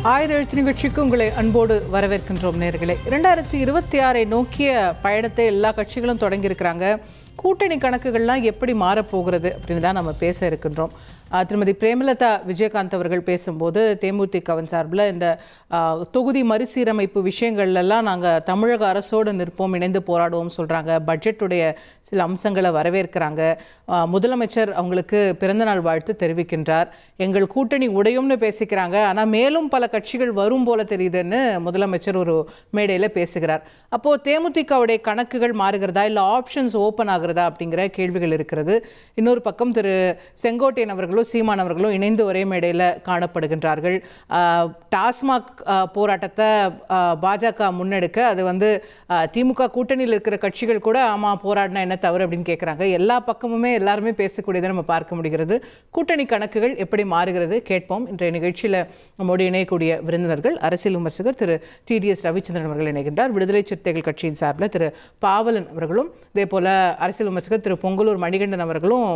ஆயுத எழுத்து நிகழ்ச்சிக்கு உங்களை அன்போடு வரவேற்கின்றோம் நேர்களே. 2026 நோக்கிய பயணத்தை எல்லா கட்சிகளும் தொடங்கியிருக்கிறாங்க. கூட்டணி கணக்குகள்லாம் எப்படி மாறப்போகிறது அப்படின்னு தான் நம்ம பேச இருக்கின்றோம். திருமதி பிரேமலதா விஜயகாந்த் அவர்கள் பேசும்போது தேமுதிகவின் சார்பில் இந்த தொகுதி மறுசீரமைப்பு விஷயங்கள்லாம் நாங்கள் தமிழக அரசோடு நிற்போம், இணைந்து போராடுவோம் சொல்கிறாங்க. பட்ஜெட்டுடைய சில அம்சங்களை வரவேற்கிறாங்க. முதலமைச்சர் அவங்களுக்கு பிறந்தநாள் வாழ்த்து தெரிவிக்கின்றார். எங்கள் கூட்டணி உடையும்னு பேசிக்கிறாங்க, ஆனால் மேலும் பல கட்சிகள் வரும் போல தெரியுதுன்னு முதலமைச்சர் ஒரு மேடையில் பேசுகிறார். அப்போது தேமுதிகவுடைய கணக்குகள் மாறுகிறதா இல்லை ஆப்ஷன்ஸ் ஓப்பன் ஆகுறதா அப்படிங்கிற கேள்விகள் இருக்கிறது. இன்னொரு பக்கம் திரு செங்கோட்டையன் அவர்களும் சீமான் அவர்களும் இணைந்து ஒரே மேடையில் காணப்படுகின்றார்கள். டாஸ்மாக் போராட்டத்தை பாஜக முன்னெடுக்க அது திமுக கூட்டணியில் இருக்கிற கட்சிகள் கூட ஆமாம் போராடினா என்ன தவறு அப்படின்னு கேட்குறாங்க. எல்லா பக்கமுமே எல்லாருமே பேசக்கூடியதை நம்ம பார்க்க முடிகிறது. கூட்டணி கணக்குகள் எப்படி மாறுகிறது கேட்போம். இன்றைய நிகழ்ச்சியில் நம்மோடு இணையக்கூடிய விருந்தினர்கள் அரசியல் விமர்சகர் திரு TDS ரவிச்சந்திரன் அவர்கள் இணைகின்றார். விடுதலை சிறுத்தைகள் கட்சியின் சார்பில் திரு பாவலன் அவர்களும், இதே போல அரசியல் விமர்சகர் திரு பொங்கலூர் மணிகண்டன் அவர்களும்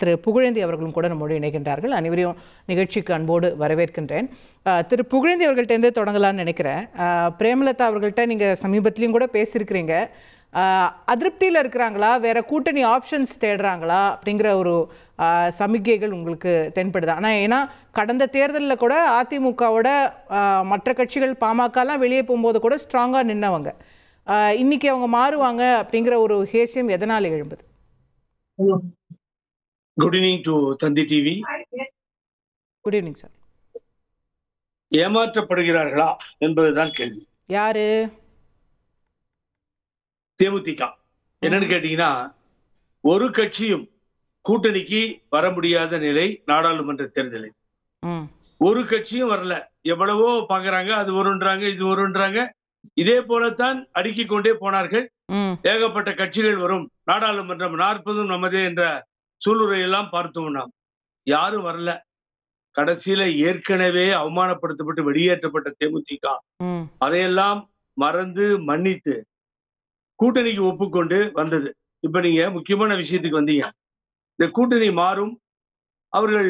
திரு புகழேந்தி அவர்களும் கூட நம்மோடு இணைகின்றார்கள். அனைவரையும் நிகழ்ச்சிக்கு அன்போடு வரவேற்கின்றேன். திரு புகழேந்தி அவர்கள்ட்டேருந்தே தொடங்கலான்னு நினைக்கிறேன். பிரேமலதா அவர்கள்ட்ட நீங்கள் சமீபத்திலையும் கூட பேசியிருக்கிறீங்க. அதிருப்தியில் இருக்கிறாங்களா, வேற கூட்டணி ஆப்ஷன்ஸ் தேடுறாங்களா அப்படிங்கிற ஒரு சமிக்கைகள் உங்களுக்கு தென்படுது? ஆனால் ஏன்னா கடந்த தேர்தலில் கூட அதிமுகவோட மற்ற கட்சிகள் பாமகலாம் வெளியே போகும்போது கூட ஸ்ட்ராங்காக நின்னவங்க. இன்னைக்கு அவங்க மாறுவாங்க அப்படிங்கிற ஒரு ஹேசியம் எதனால் எழும்புது? Good evening to Thanthi TV. Good evening sir. ஏமாற்றப்படுகிறார்களா என்பதுதான் கேள்வி. யாரு? தேமுதிக. என்னன்னு கேட்டீங்கன்னா, ஒரு கட்சியும் கூட்டணிக்கு வர முடியாத நிலை. நாடாளுமன்ற தேர்தலில் ஒரு கட்சியும் வரல. எவ்வளவோ பாக்குறாங்க, அது வருன்றாங்க, இது வருன்றாங்க. இதே போலத்தான் அடுக்கிக் கொண்டே போனார்கள். ஏகப்பட்ட கட்சிகள் வரும், நாடாளுமன்றம் 40 நமதே என்ற சூளுரையெல்லாம் பார்த்தோம். நாம் யாரும் வரல. கடைசியில ஏற்கனவே அவமானப்படுத்தப்பட்டு வெளியேற்றப்பட்ட தேமுதிக அதையெல்லாம் மறந்து மன்னித்து கூட்டணிக்கு ஒப்புக்கொண்டு வந்தது. இப்ப நீங்க முக்கியமான விஷயத்துக்கு வந்தீங்க. இந்த கூட்டணி மாறும், அவர்கள்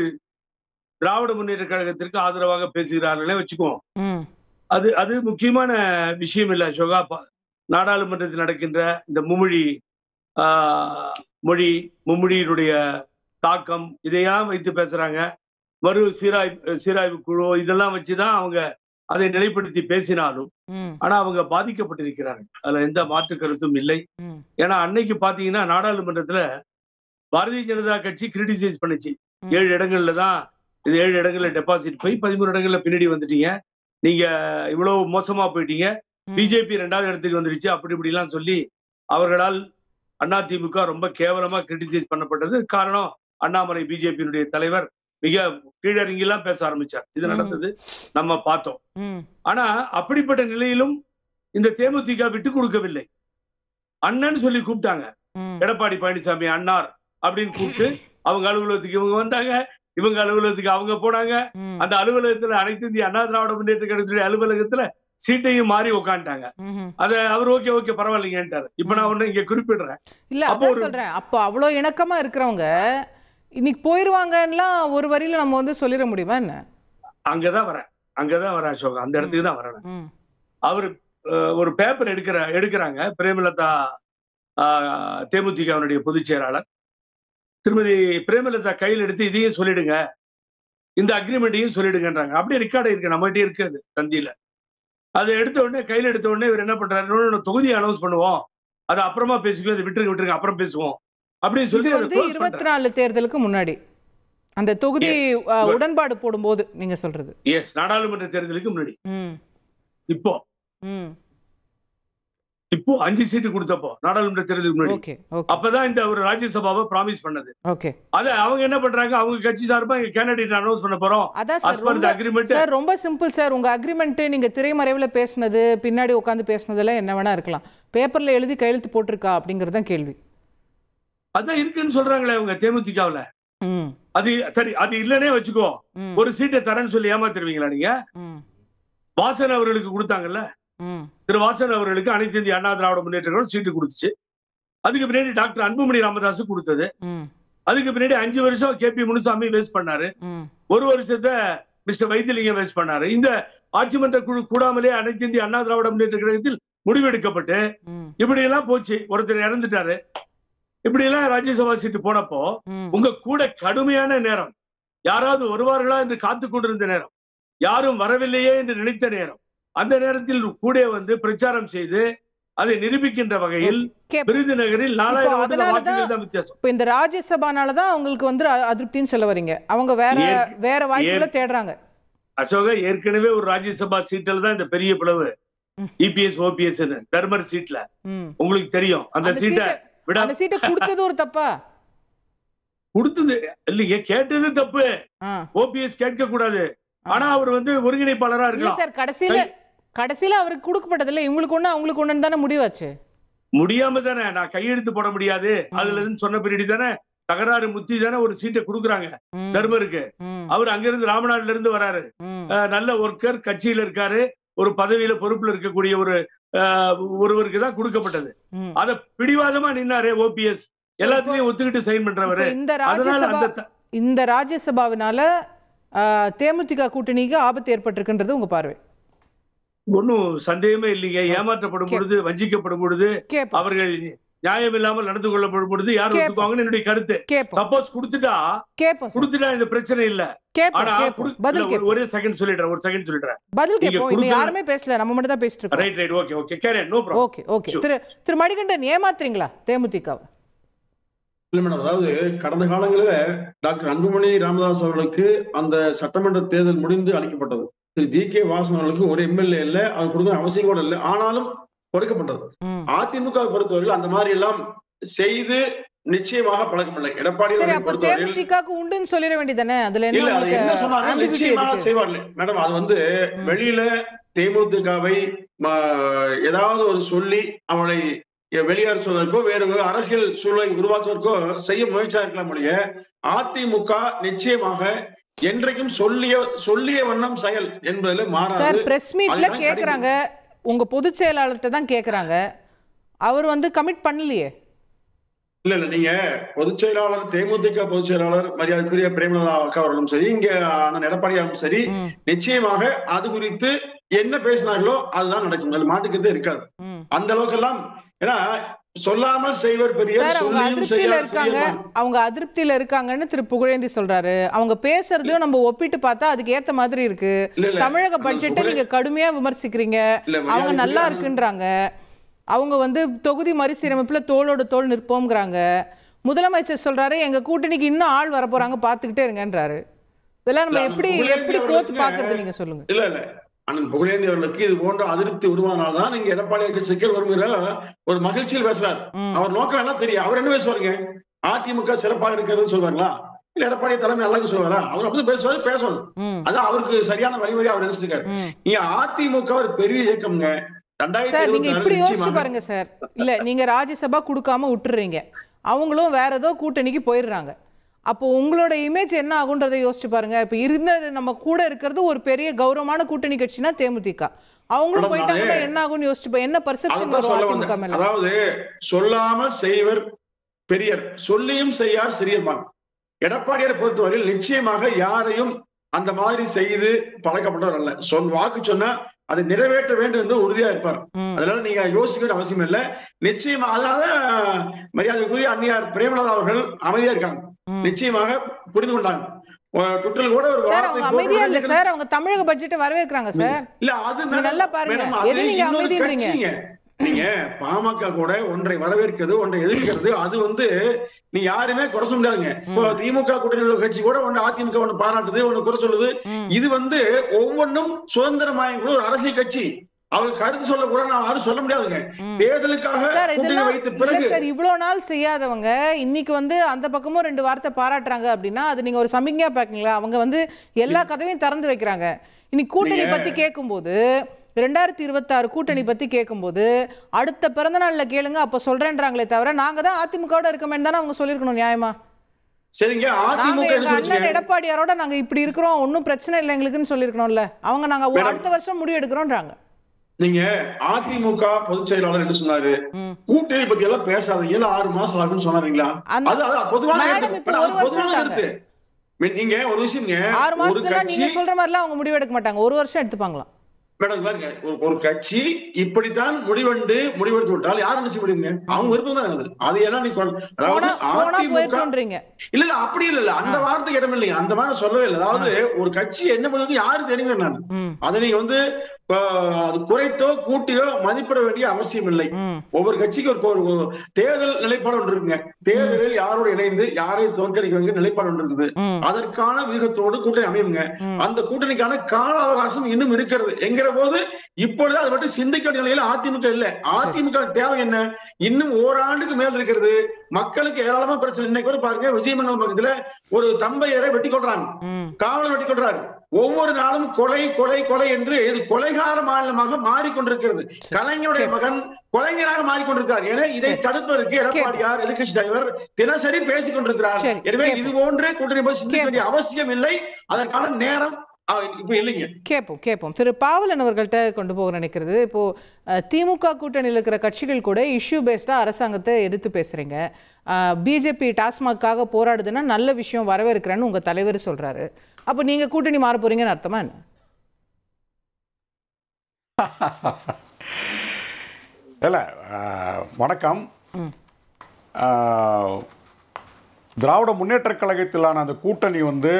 திராவிட முன்னேற்ற கழகத்திற்கு ஆதரவாக பேசுகிறார்களே வச்சுக்குவோம். அது முக்கியமான விஷயம் இல்ல அசோகா. நாடாளுமன்றத்தில் நடக்கின்ற இந்த மும்மொழியினுடைய தாக்கம் இதையெல்லாம் வைத்து பேசுறாங்க. மறு சீராய்வு குழு இதெல்லாம் வச்சுதான் அவங்க அதை நிலைப்படுத்தி பேசினாலும், ஆனா அவங்க பாதிக்கப்பட்டிருக்கிறார்கள். அதுல எந்த மாற்று கருத்தும் இல்லை. ஏன்னா அன்னைக்கு பாத்தீங்கன்னா நாடாளுமன்றத்துல பாரதிய ஜனதா கட்சி கிரிட்டிசைஸ் பண்ணுச்சு. 7 இடங்கள்ல தான் இது, 7 இடங்கள்ல டெபாசிட் போய் 13 இடங்கள்ல பின்னாடி வந்துட்டீங்க, நீங்க இவ்வளவு மோசமா போயிட்டீங்க, பிஜேபி 2வது இடத்துக்கு வந்துருச்சு, அப்படி இப்படிலாம் சொல்லி அவர்களால் அதிமுக ரொம்ப கேவலமா கிரிட்டிசைஸ் பண்ணப்பட்டது. காரணம், அண்ணாமலை பிஜேபியினுடைய தலைவர் மிக கீழறங்கிலாம் பேச ஆரம்பிச்சார். இது நடந்தது, நம்ம பார்த்தோம். ஆனா அப்படிப்பட்ட நிலையிலும் இந்த தேமுதிக விட்டு கொடுக்கவில்லை. அண்ணன் சொல்லி கூப்பிட்டாங்க. எடப்பாடி பழனிசாமி அண்ணார் அப்படின்னு கூப்பிட்டு அவங்க அலுவலகத்துக்கு இவங்க வந்தாங்க, இவங்க அலுவலகத்துக்கு அவங்க போனாங்க. அந்த அலுவலகத்துல அனைத்து இந்திய அண்ணா திராவிட முன்னேற்ற கழகத்துடைய அலுவலகத்துல சீட்டையும் மாறி உட்காந்துட்டாங்க. அத அவர் ஓகே பரவாயில்லைங்கன்ட்டாரு. இப்ப நான் ஒண்ணு இங்க குறிப்பிடுறேன். இல்ல அப்போ சொல்றேன், அப்போ அவ்வளவு இணக்கமா இருக்கிறவங்க இன்னைக்கு போயிருவாங்கன்னா ஒரு வரியில நம்ம சொல்லிட முடியுமா என்ன? அங்கதான் வரேன் அசோகா, அந்த இடத்துக்கு தான் வரணும். அவரு ஒரு பேப்பர் எடுக்கிறாங்க. பிரேமலதா தேமுதிகவினுடைய பொதுச் செயலாளர் திருமதி பிரேமலதா கையில் எடுத்து இதையும் சொல்லிடுங்க, இந்த அக்ரிமெண்ட்டையும் சொல்லிடுங்கன்றாங்க. அப்படியே ரெக்கார்டு இருக்கு, நம்மகிட்டே இருக்கு அது தந்தியில. அதை எடுத்த உடனே கையில் எடுத்த உடனே இவர் என்ன பண்றாரு, தொகுதியை அனௌன்ஸ் பண்ணுவோம், அதை அப்புறமா பேசிக்குவோம், அதை விட்டுருங்க அப்புறம் பேசுவோம் அப்படின்னு சொல்லி 24 தேர்தலுக்கு முன்னாடி அந்த தொகுதி உடன்பாடு போடும்போது நீங்க சொல்றது. எஸ், நாடாளுமன்ற தேர்தலுக்கு முன்னாடி. இப்போ 5 சீட்டு கொடுத்தப்போ நாடாளுமன்ற தேர்தலுக்கு முன்னாடி, அப்பதான் இந்த ஒரு ராஜ்யசபாவை ப்ராமிஸ் பண்ணது. அத அவங்க என்ன பண்றாங்க, அவங்க கட்சி சார்பா கேண்டிடேட் அனௌன்ஸ் பண்ண போறோம். சார் ரொம்ப சிம்பிள் சார். உங்க அக்ரிமெண்ட் நீங்க திரைமறைவுல பேசினது, பின்னாடி உட்கார்ந்து பேசினதுல என்ன வேணா இருக்கலாம், பேப்பர்ல எழுதி கையெழுத்து போட்டிருக்கா அப்படிங்கறதுதான் கேள்வி. அதான் இருக்குன்னு சொல்றாங்களே அவங்க தேமுதிகவுல. அது சரி, அது இல்லனே வச்சுக்கோ, ஒரு சீட்டை தரேன்னு சொல்லி ஏமாத்திருவீங்களா நீங்க? வாசன் அவர்களுக்கு கொடுத்தாங்கல்ல, திரு வாசன் அவர்களுக்கு அனைத்து இந்திய அண்ணா திராவிட முன்னேற்ற கழகம் சீட்டு கொடுத்துச்சு. அதுக்கு பின்னாடி டாக்டர் அன்புமணி ராமதாஸ் கொடுத்தது. அதுக்கு பின்னாடி 5 வருஷம் KP முனுசாமி வேஸ்ட் பண்ணாரு. 1 வருஷத்தை மிஸ்டர் வைத்திலிங்கம் வேஸ்ட் பண்ணாரு. இந்த ஆட்சி மன்ற குழு கூடாமலே அனைத்து இந்திய அண்ணா திராவிட முன்னேற்ற கழகத்தில் முடிவெடுக்கப்பட்டு இப்படி எல்லாம் போச்சு. ஒருத்தர் இறந்துட்டாரு. இப்படி எல்லாம் ராஜ்யசபா சீட்டு போனப்போ உங்க கூட கடுமையான நேரம், யாராவது வருவார்களா என்று காத்து கொண்டிருந்த நேரம், யாரும் வரவில்லையே என்று நினைத்த நேரம், அந்த நேரத்தில் கூட வந்து பிரச்சாரம் செய்து அதை நிரூபிக்கின்ற வகையில் விருதுநகரில் 4000 வாக்குகள் தான் வித்தியாசம். இப்ப இந்த ராஜ்யசபானாலதான் அவங்களுக்கு வந்து அதிருப்தின்னு சொல்ல வரீங்க. அவங்க வேற வாய்ப்புகளை தேடுறாங்க. அசோகா, ஏற்கனவே ஒரு ராஜ்யசபா சீட்டில் தான் இந்த பெரிய பிளவு. இபிஎஸ் ஓபிஎஸ் தர்மர் சீட்ல உங்களுக்கு தெரியும். அந்த சீட்டை கொடுத்தது ஒரு தப்பா? கொடுத்தது இல்லைங்க, கேட்டது தப்பு. ஓபிஎஸ் கேட்க கூடாது. ஆனா அவர் வந்து ஒருங்கிணைப்பாளரா இருக்கலாம் சார். கடைசியில அவருக்கு கொடுக்கப்பட்டது இல்ல, இவங்களுக்கு ஒண்ணு அவங்களுக்கு ஒண்ணு தானே முடிவாச்சு. முடியாம தானே நான் கையெழுத்து போட முடியாது அதுல இருந்து சொன்ன பின்னாடி தானே தகராறு முத்தி தானே ஒரு சீட்டை கொடுக்குறாங்க தர்மருக்கு. அவர் அங்கிருந்து ராமநாடுல இருந்து வராரு, நல்ல ஒர்க்கர், கட்சியில இருக்காரு, ஒரு பதவியில பொறுப்புல இருக்கக்கூடிய ஒருவருக்கு தான் கொடுக்கப்பட்டது. அத பிடிவாதமா நின்னாரு ஓபிஎஸ், எல்லாத்தையும் ஒத்துக்கிட்டு சைன் பண்றவரு. இந்த ராஜ்யசபாவினால தேமுதிக கூட்டணிக்கு ஆபத்து ஏற்பட்டிருக்குன்றது உங்க பார்வை? ஒன்னும் சந்தேகமே இல்லைங்க. ஏமாற்றப்படும் பொழுது, வஞ்சிக்கப்படும் பொழுது, அவர்கள் நியாயம் இல்லாமல் நடந்து கொள்ளப்படும் பொழுது யார் ஒத்துக்குவாங்கன்னு என்னுடைய கருத்து. சப்போஸ் கொடுத்துட்டா இந்த பிரச்சனை இல்ல. ஆனா ஒரே செகண்ட் சொல்லிடுறேன். யாருமே பேசல, நம்ம மட்டும் தான் பேசிட்டு இருக்கோம். Right right okay okay carrier no problem. Okay okay. Thiru Manikandan, ஏமாத்துறீங்களா தேமுதிக? இல்ல மேடம், அதாவது கடந்த காலங்களில் டாக்டர் அன்புமணி ராமதாஸ் அவர்களுக்கு அந்த சட்டமன்ற தேர்தல் முடிந்து அளிக்கப்பட்டது. திரு ஜி.கே. வாசன் அவர்களுக்கு ஒரு எம்எல்ஏ இல்ல, அது கொடுக்க அவசியம் கூட இல்லை, ஆனாலும் கொடுக்கப்பட்டது. அதிமுக பொறுத்தவரையில் அந்த மாதிரி எல்லாம் செய்து நிச்சயமாக பழக்கமில்லை. எடப்பாடி உண்டுன்னு சொல்லிட வேண்டியதானே? அதுல என்ன சொன்னாங்க, நிச்சயமாக செய்வார்கள் மேடம். அது வந்து வெளியில தேமுதிகவை ஏதாவது ஒரு சொல்லி அவனை வெளியேற சொல்வதற்கோ வேறு அரசியல் சூழலை உருவாக்குவதற்கோ செய்ய முயற்சியா இருக்கலாம் முடிய, அதிமுக நிச்சயமாக என்றைக்கும் சொல்லிய வண்ணம் செயல் என்பதுல மாறாது. பிரஸ் மீட்ல கேக்குறாங்க, உங்க பொதுச் செயலாளர்கிட்ட தான் கேக்குறாங்க, அவர் வந்து கமிட் பண்ணலையே. இல்ல நீங்க பொதுச் செயலாளர், தேமுதிக பொதுச் செயலாளர் மரியாதைக்குரிய பிரேமலதா அக்கா அவர்களும் சரி, இங்க எடப்பாடியாரும் சரி, நிச்சயமாக அது குறித்து என்ன பேசினார்களோ அதுதான் நடக்கும். அது மாட்டுக்கிறதே இருக்காது. அந்த அளவுக்கு எல்லாம், ஏன்னா சொல்லாமல் செய்வர் பெரியர், அவங்க அதிருப்தியில இருக்காங்கன்னு திரு புகழேந்தி சொல்றாரு. அவங்க பேசுறதையும் நம்ம ஒப்பிட்டு பார்த்தா அதுக்கு ஏத்த மாதிரி இருக்கு. தமிழக பட்ஜெட்டை நீங்க கடுமையா விமர்சிக்கிறீங்க, அவங்க நல்லா இருக்குன்றாங்க. அவங்க வந்து தொகுதி மறுசீரமைப்புல தோளோடு தோள் நிற்போம்ங்கிறாங்க. முதலமைச்சர் சொல்றாரு எங்க கூட்டணிக்கு இன்னும் ஆள் வர போறாங்க பாத்துக்கிட்டே இருங்கன்றாரு. இதெல்லாம் நம்ம எப்படி கோத்து பாக்குறது, நீங்க சொல்லுங்க. இல்ல இல்ல அண்ணன் புகழேந்தி அவர்களுக்கு இது போன்ற அதிருப்தி உருவானால்தான் நீங்க எடப்பாடியாருக்கு சிக்கல் வருங்கிற ஒரு மகிழ்ச்சியில் பேசுறாரு. அவர் நோக்கம் எல்லாம் தெரியும். அவர் என்ன பேசுவாருங்க, அதிமுக சிறப்பாக இருக்கிறதுன்னு சொல்லுவாங்களா, இல்ல எடப்பாடி தலைமை நல்லா சொல்லுவாரா? அவர் அப்படி பேசுவாரு, பேசணும். அதான் அவருக்கு சரியான வழிமுறை அவர் நினைச்சிருக்காரு. நீங்க அதிமுக ஒரு பெரிய இயக்கம்ங்க. நீங்க இப்படி யோசிச்சு பாருங்க சார். இல்ல நீங்க ராஜ்யசபா கொடுக்காம விட்டுறீங்க, அவங்களும் வேற ஏதோ கூட்டணிக்கு போயிடுறாங்க. அப்போ உங்களோட இமேஜ் என்ன ஆகுன்றதை யோசிச்சு பாருங்க. இப்ப இருந்தது நம்ம கூட இருக்கிறது ஒரு பெரிய கௌரவமான கூட்டணி கட்சினா தேமுதிக, அவங்களும் போயிட்டாங்கன்னா என்ன ஆகும்னு யோசிச்சு என்ன பர்செப்ஷன் வரும் அதிமுக மேல? அதாவது சொல்லாமல் செய்வர் பெரியர், சொல்லியும் செய்யார் சிறியமான். எடப்பாடியாரை பொறுத்தவரையில் நிச்சயமாக யாரையும் அந்த மாதிரி செய்து பழக்கப்பட்டவர் அல்ல. வாக்கு சொன்னா அதை நிறைவேற்ற வேண்டும் என்று உறுதியா இருப்பார். அதனால நீங்க யோசிக்க அவசியம் இல்லை. நிச்சயமா அதனால மரியாதைக்குரிய அன்னியார் பிரேமலதா அவர்கள் அமைதியா இருக்காங்க. நிச்சயமாக புரிந்து கொண்டாங்க. ட்விட்டர்ல கூட ஒரு வார்த்தை அமைதியா இல்ல சார், அவங்க தமிழக பட்ஜெட்டை வரவேற்கிறாங்க சார். இல்ல அது நல்லா பாருங்க, நீங்க பாமக கூட ஒன்றை வரவேற்கிறது, ஒன்றை எதிர்க்கிறது, அது வந்து நீ யாருமே குறை சொல்ல முடியாதுங்க. இப்போ திமுக கூட்டணி கட்சி கூட ஒண்ணு அதிமுக ஒண்ணு பாராட்டுது, ஒண்ணு குறை சொல்லுது. இது வந்து ஒவ்வொன்றும் சுதந்திரமாயும் கூட ஒரு அரசியல் கட்சி அவங்க கருத்து சொல்ல கூட நான் யாரும் சொல்ல முடியாதுங்க. தேர்தலுக்காக வைத்த பிறகு இவ்வளவு நாள் செய்யாதவங்க இன்னைக்கு வந்து அந்த பக்கமும் 2 வார்த்தை பாராட்டுறாங்க அப்படின்னா அது நீங்க ஒரு சமிக்ஞா பாக்கீங்களா? அவங்க வந்து எல்லா கதவையும் திறந்து வைக்கிறாங்க. இன்னைக்கு கூட்டணி பத்தி கேட்கும்போது 2026 கூட்டணி பத்தி கேட்கும்போது அடுத்த பிறந்த நாள்ல கேளுங்க அப்ப சொல்றேன்றாங்களே தவிர நாங்க தான் அதிமுகவோட இருக்கமே தானே அவங்க சொல்லிருக்கணும் நியாயமா? சரிங்க, அண்ணன் எடப்பாடியாரோட நாங்க இப்படி இருக்கிறோம், ஒன்னும் பிரச்சனை இல்லை எங்களுக்குன்னு சொல்லிருக்கணும்ல. அவங்க நாங்க அடுத்த வருஷம் முடிவு எடுக்கிறோம்ன்றாங்க. நீங்க அதிமுக பொதுச் செயலாளர் என்ன சொன்னாரு, கூட்டணி பத்தி எல்லாம் பேசாதீங்க, 6 மாசம் ஆகும்னு சொன்னாருங்களா? அது பொதுவான கருத்து. நீங்க ஒரு விஷயம், 6 மாசத்துல நீங்க சொல்ற மாதிரிலாம் அவங்க முடிவெடுக்க மாட்டாங்க, 1 வருஷம் எடுத்துப்பாங்களாம். மேடம் பாருங்க, ஒரு கட்சி இப்படித்தான் முடிவெடுத்து விட்டால் யாரும் என்ன செய்ய முடியுங்க? அவங்க விருப்பம் தான் அது எல்லாம் நீ அதாவது அதிமுக இல்ல அப்படி இல்ல அந்த வார்த்தைக்கு இடம் இல்லைங்க. அந்த மாதிரி சொல்லவே இல்லை. அதாவது ஒரு கட்சி என்ன பண்ணுவது யாரு தெரியுங்க. நான் அதை நீங்க வந்து குறைத்தோ கூட்டியோ மதிப்பிட வேண்டிய அவசியம் இல்லை. ஒவ்வொரு கட்சிக்கு ஒரு தேர்தல் நிலைப்பாடு ஒன்று இருக்குங்க. தேர்தலில் யாரோடு இணைந்து யாரை தோற்கடிக்க வேண்டிய நிலைப்பாடு ஒன்று இருக்குது. அதற்கான வியூகத்தோடு கூட்டணி அமையுங்க. அந்த கூட்டணிக்கான கால அவகாசம் இன்னும் இருக்கிறது என்கிற போது இப்பொழுது அதை பற்றி சிந்திக்க நிலையில அதிமுக இல்ல. அதிமுக தேவை என்ன? இன்னும் ஓராண்டுக்கு மேல் இருக்கிறது. மக்களுக்கு ஏராளமா பிரச்சனை. இன்னைக்கு கூட பாருங்க, விஜயமங்கலம் பக்கத்துல ஒரு தம்பையரை வெட்டி கொள்றாங்க, காவலர் வெட்டி கொள்றாரு. ஒவ்வொரு நாளும் கொலை கொலை கொலை என்று இது கொலைகார மாநிலமாக மாறிக்கொண்டிருக்கிறது. கலைஞருடைய மகன் கொலைஞராக மாறிக்கொண்டிருக்கிறார். என இதை தடுப்பதற்கு எடப்பாடியார் எதிர்கட்சி தலைவர் தினசரி பேசிக் கொண்டிருக்கிறார். எனவே இது போன்று கூட்டணி போய் சிந்திக்க வேண்டிய அவசியம் இல்லை. அதற்கான நேரம் கேட்போம். திரு பாவலன் அவர்கள்ட்ட கொண்டு போக நினைக்கிறது, இப்போ திமுக கூட்டணியில் இருக்கிற கட்சிகள் கூட இஷ்யூ பேஸ்டா அரசாங்கத்தை எதிர்த்து பேசுறீங்க. பிஜேபி டாஸ்மாக்காக போராடுதுன்னா நல்ல விஷயம், வரவேற்கிறேன்னு உங்க தலைவர் சொல்றாரு. அப்போ நீங்க கூட்டணி மாற போறீங்கன்னு அர்த்தமா என்ன? இல்ல, வணக்கம். திராவிட முன்னேற்ற கழகத்திலான அந்த கூட்டணி வந்து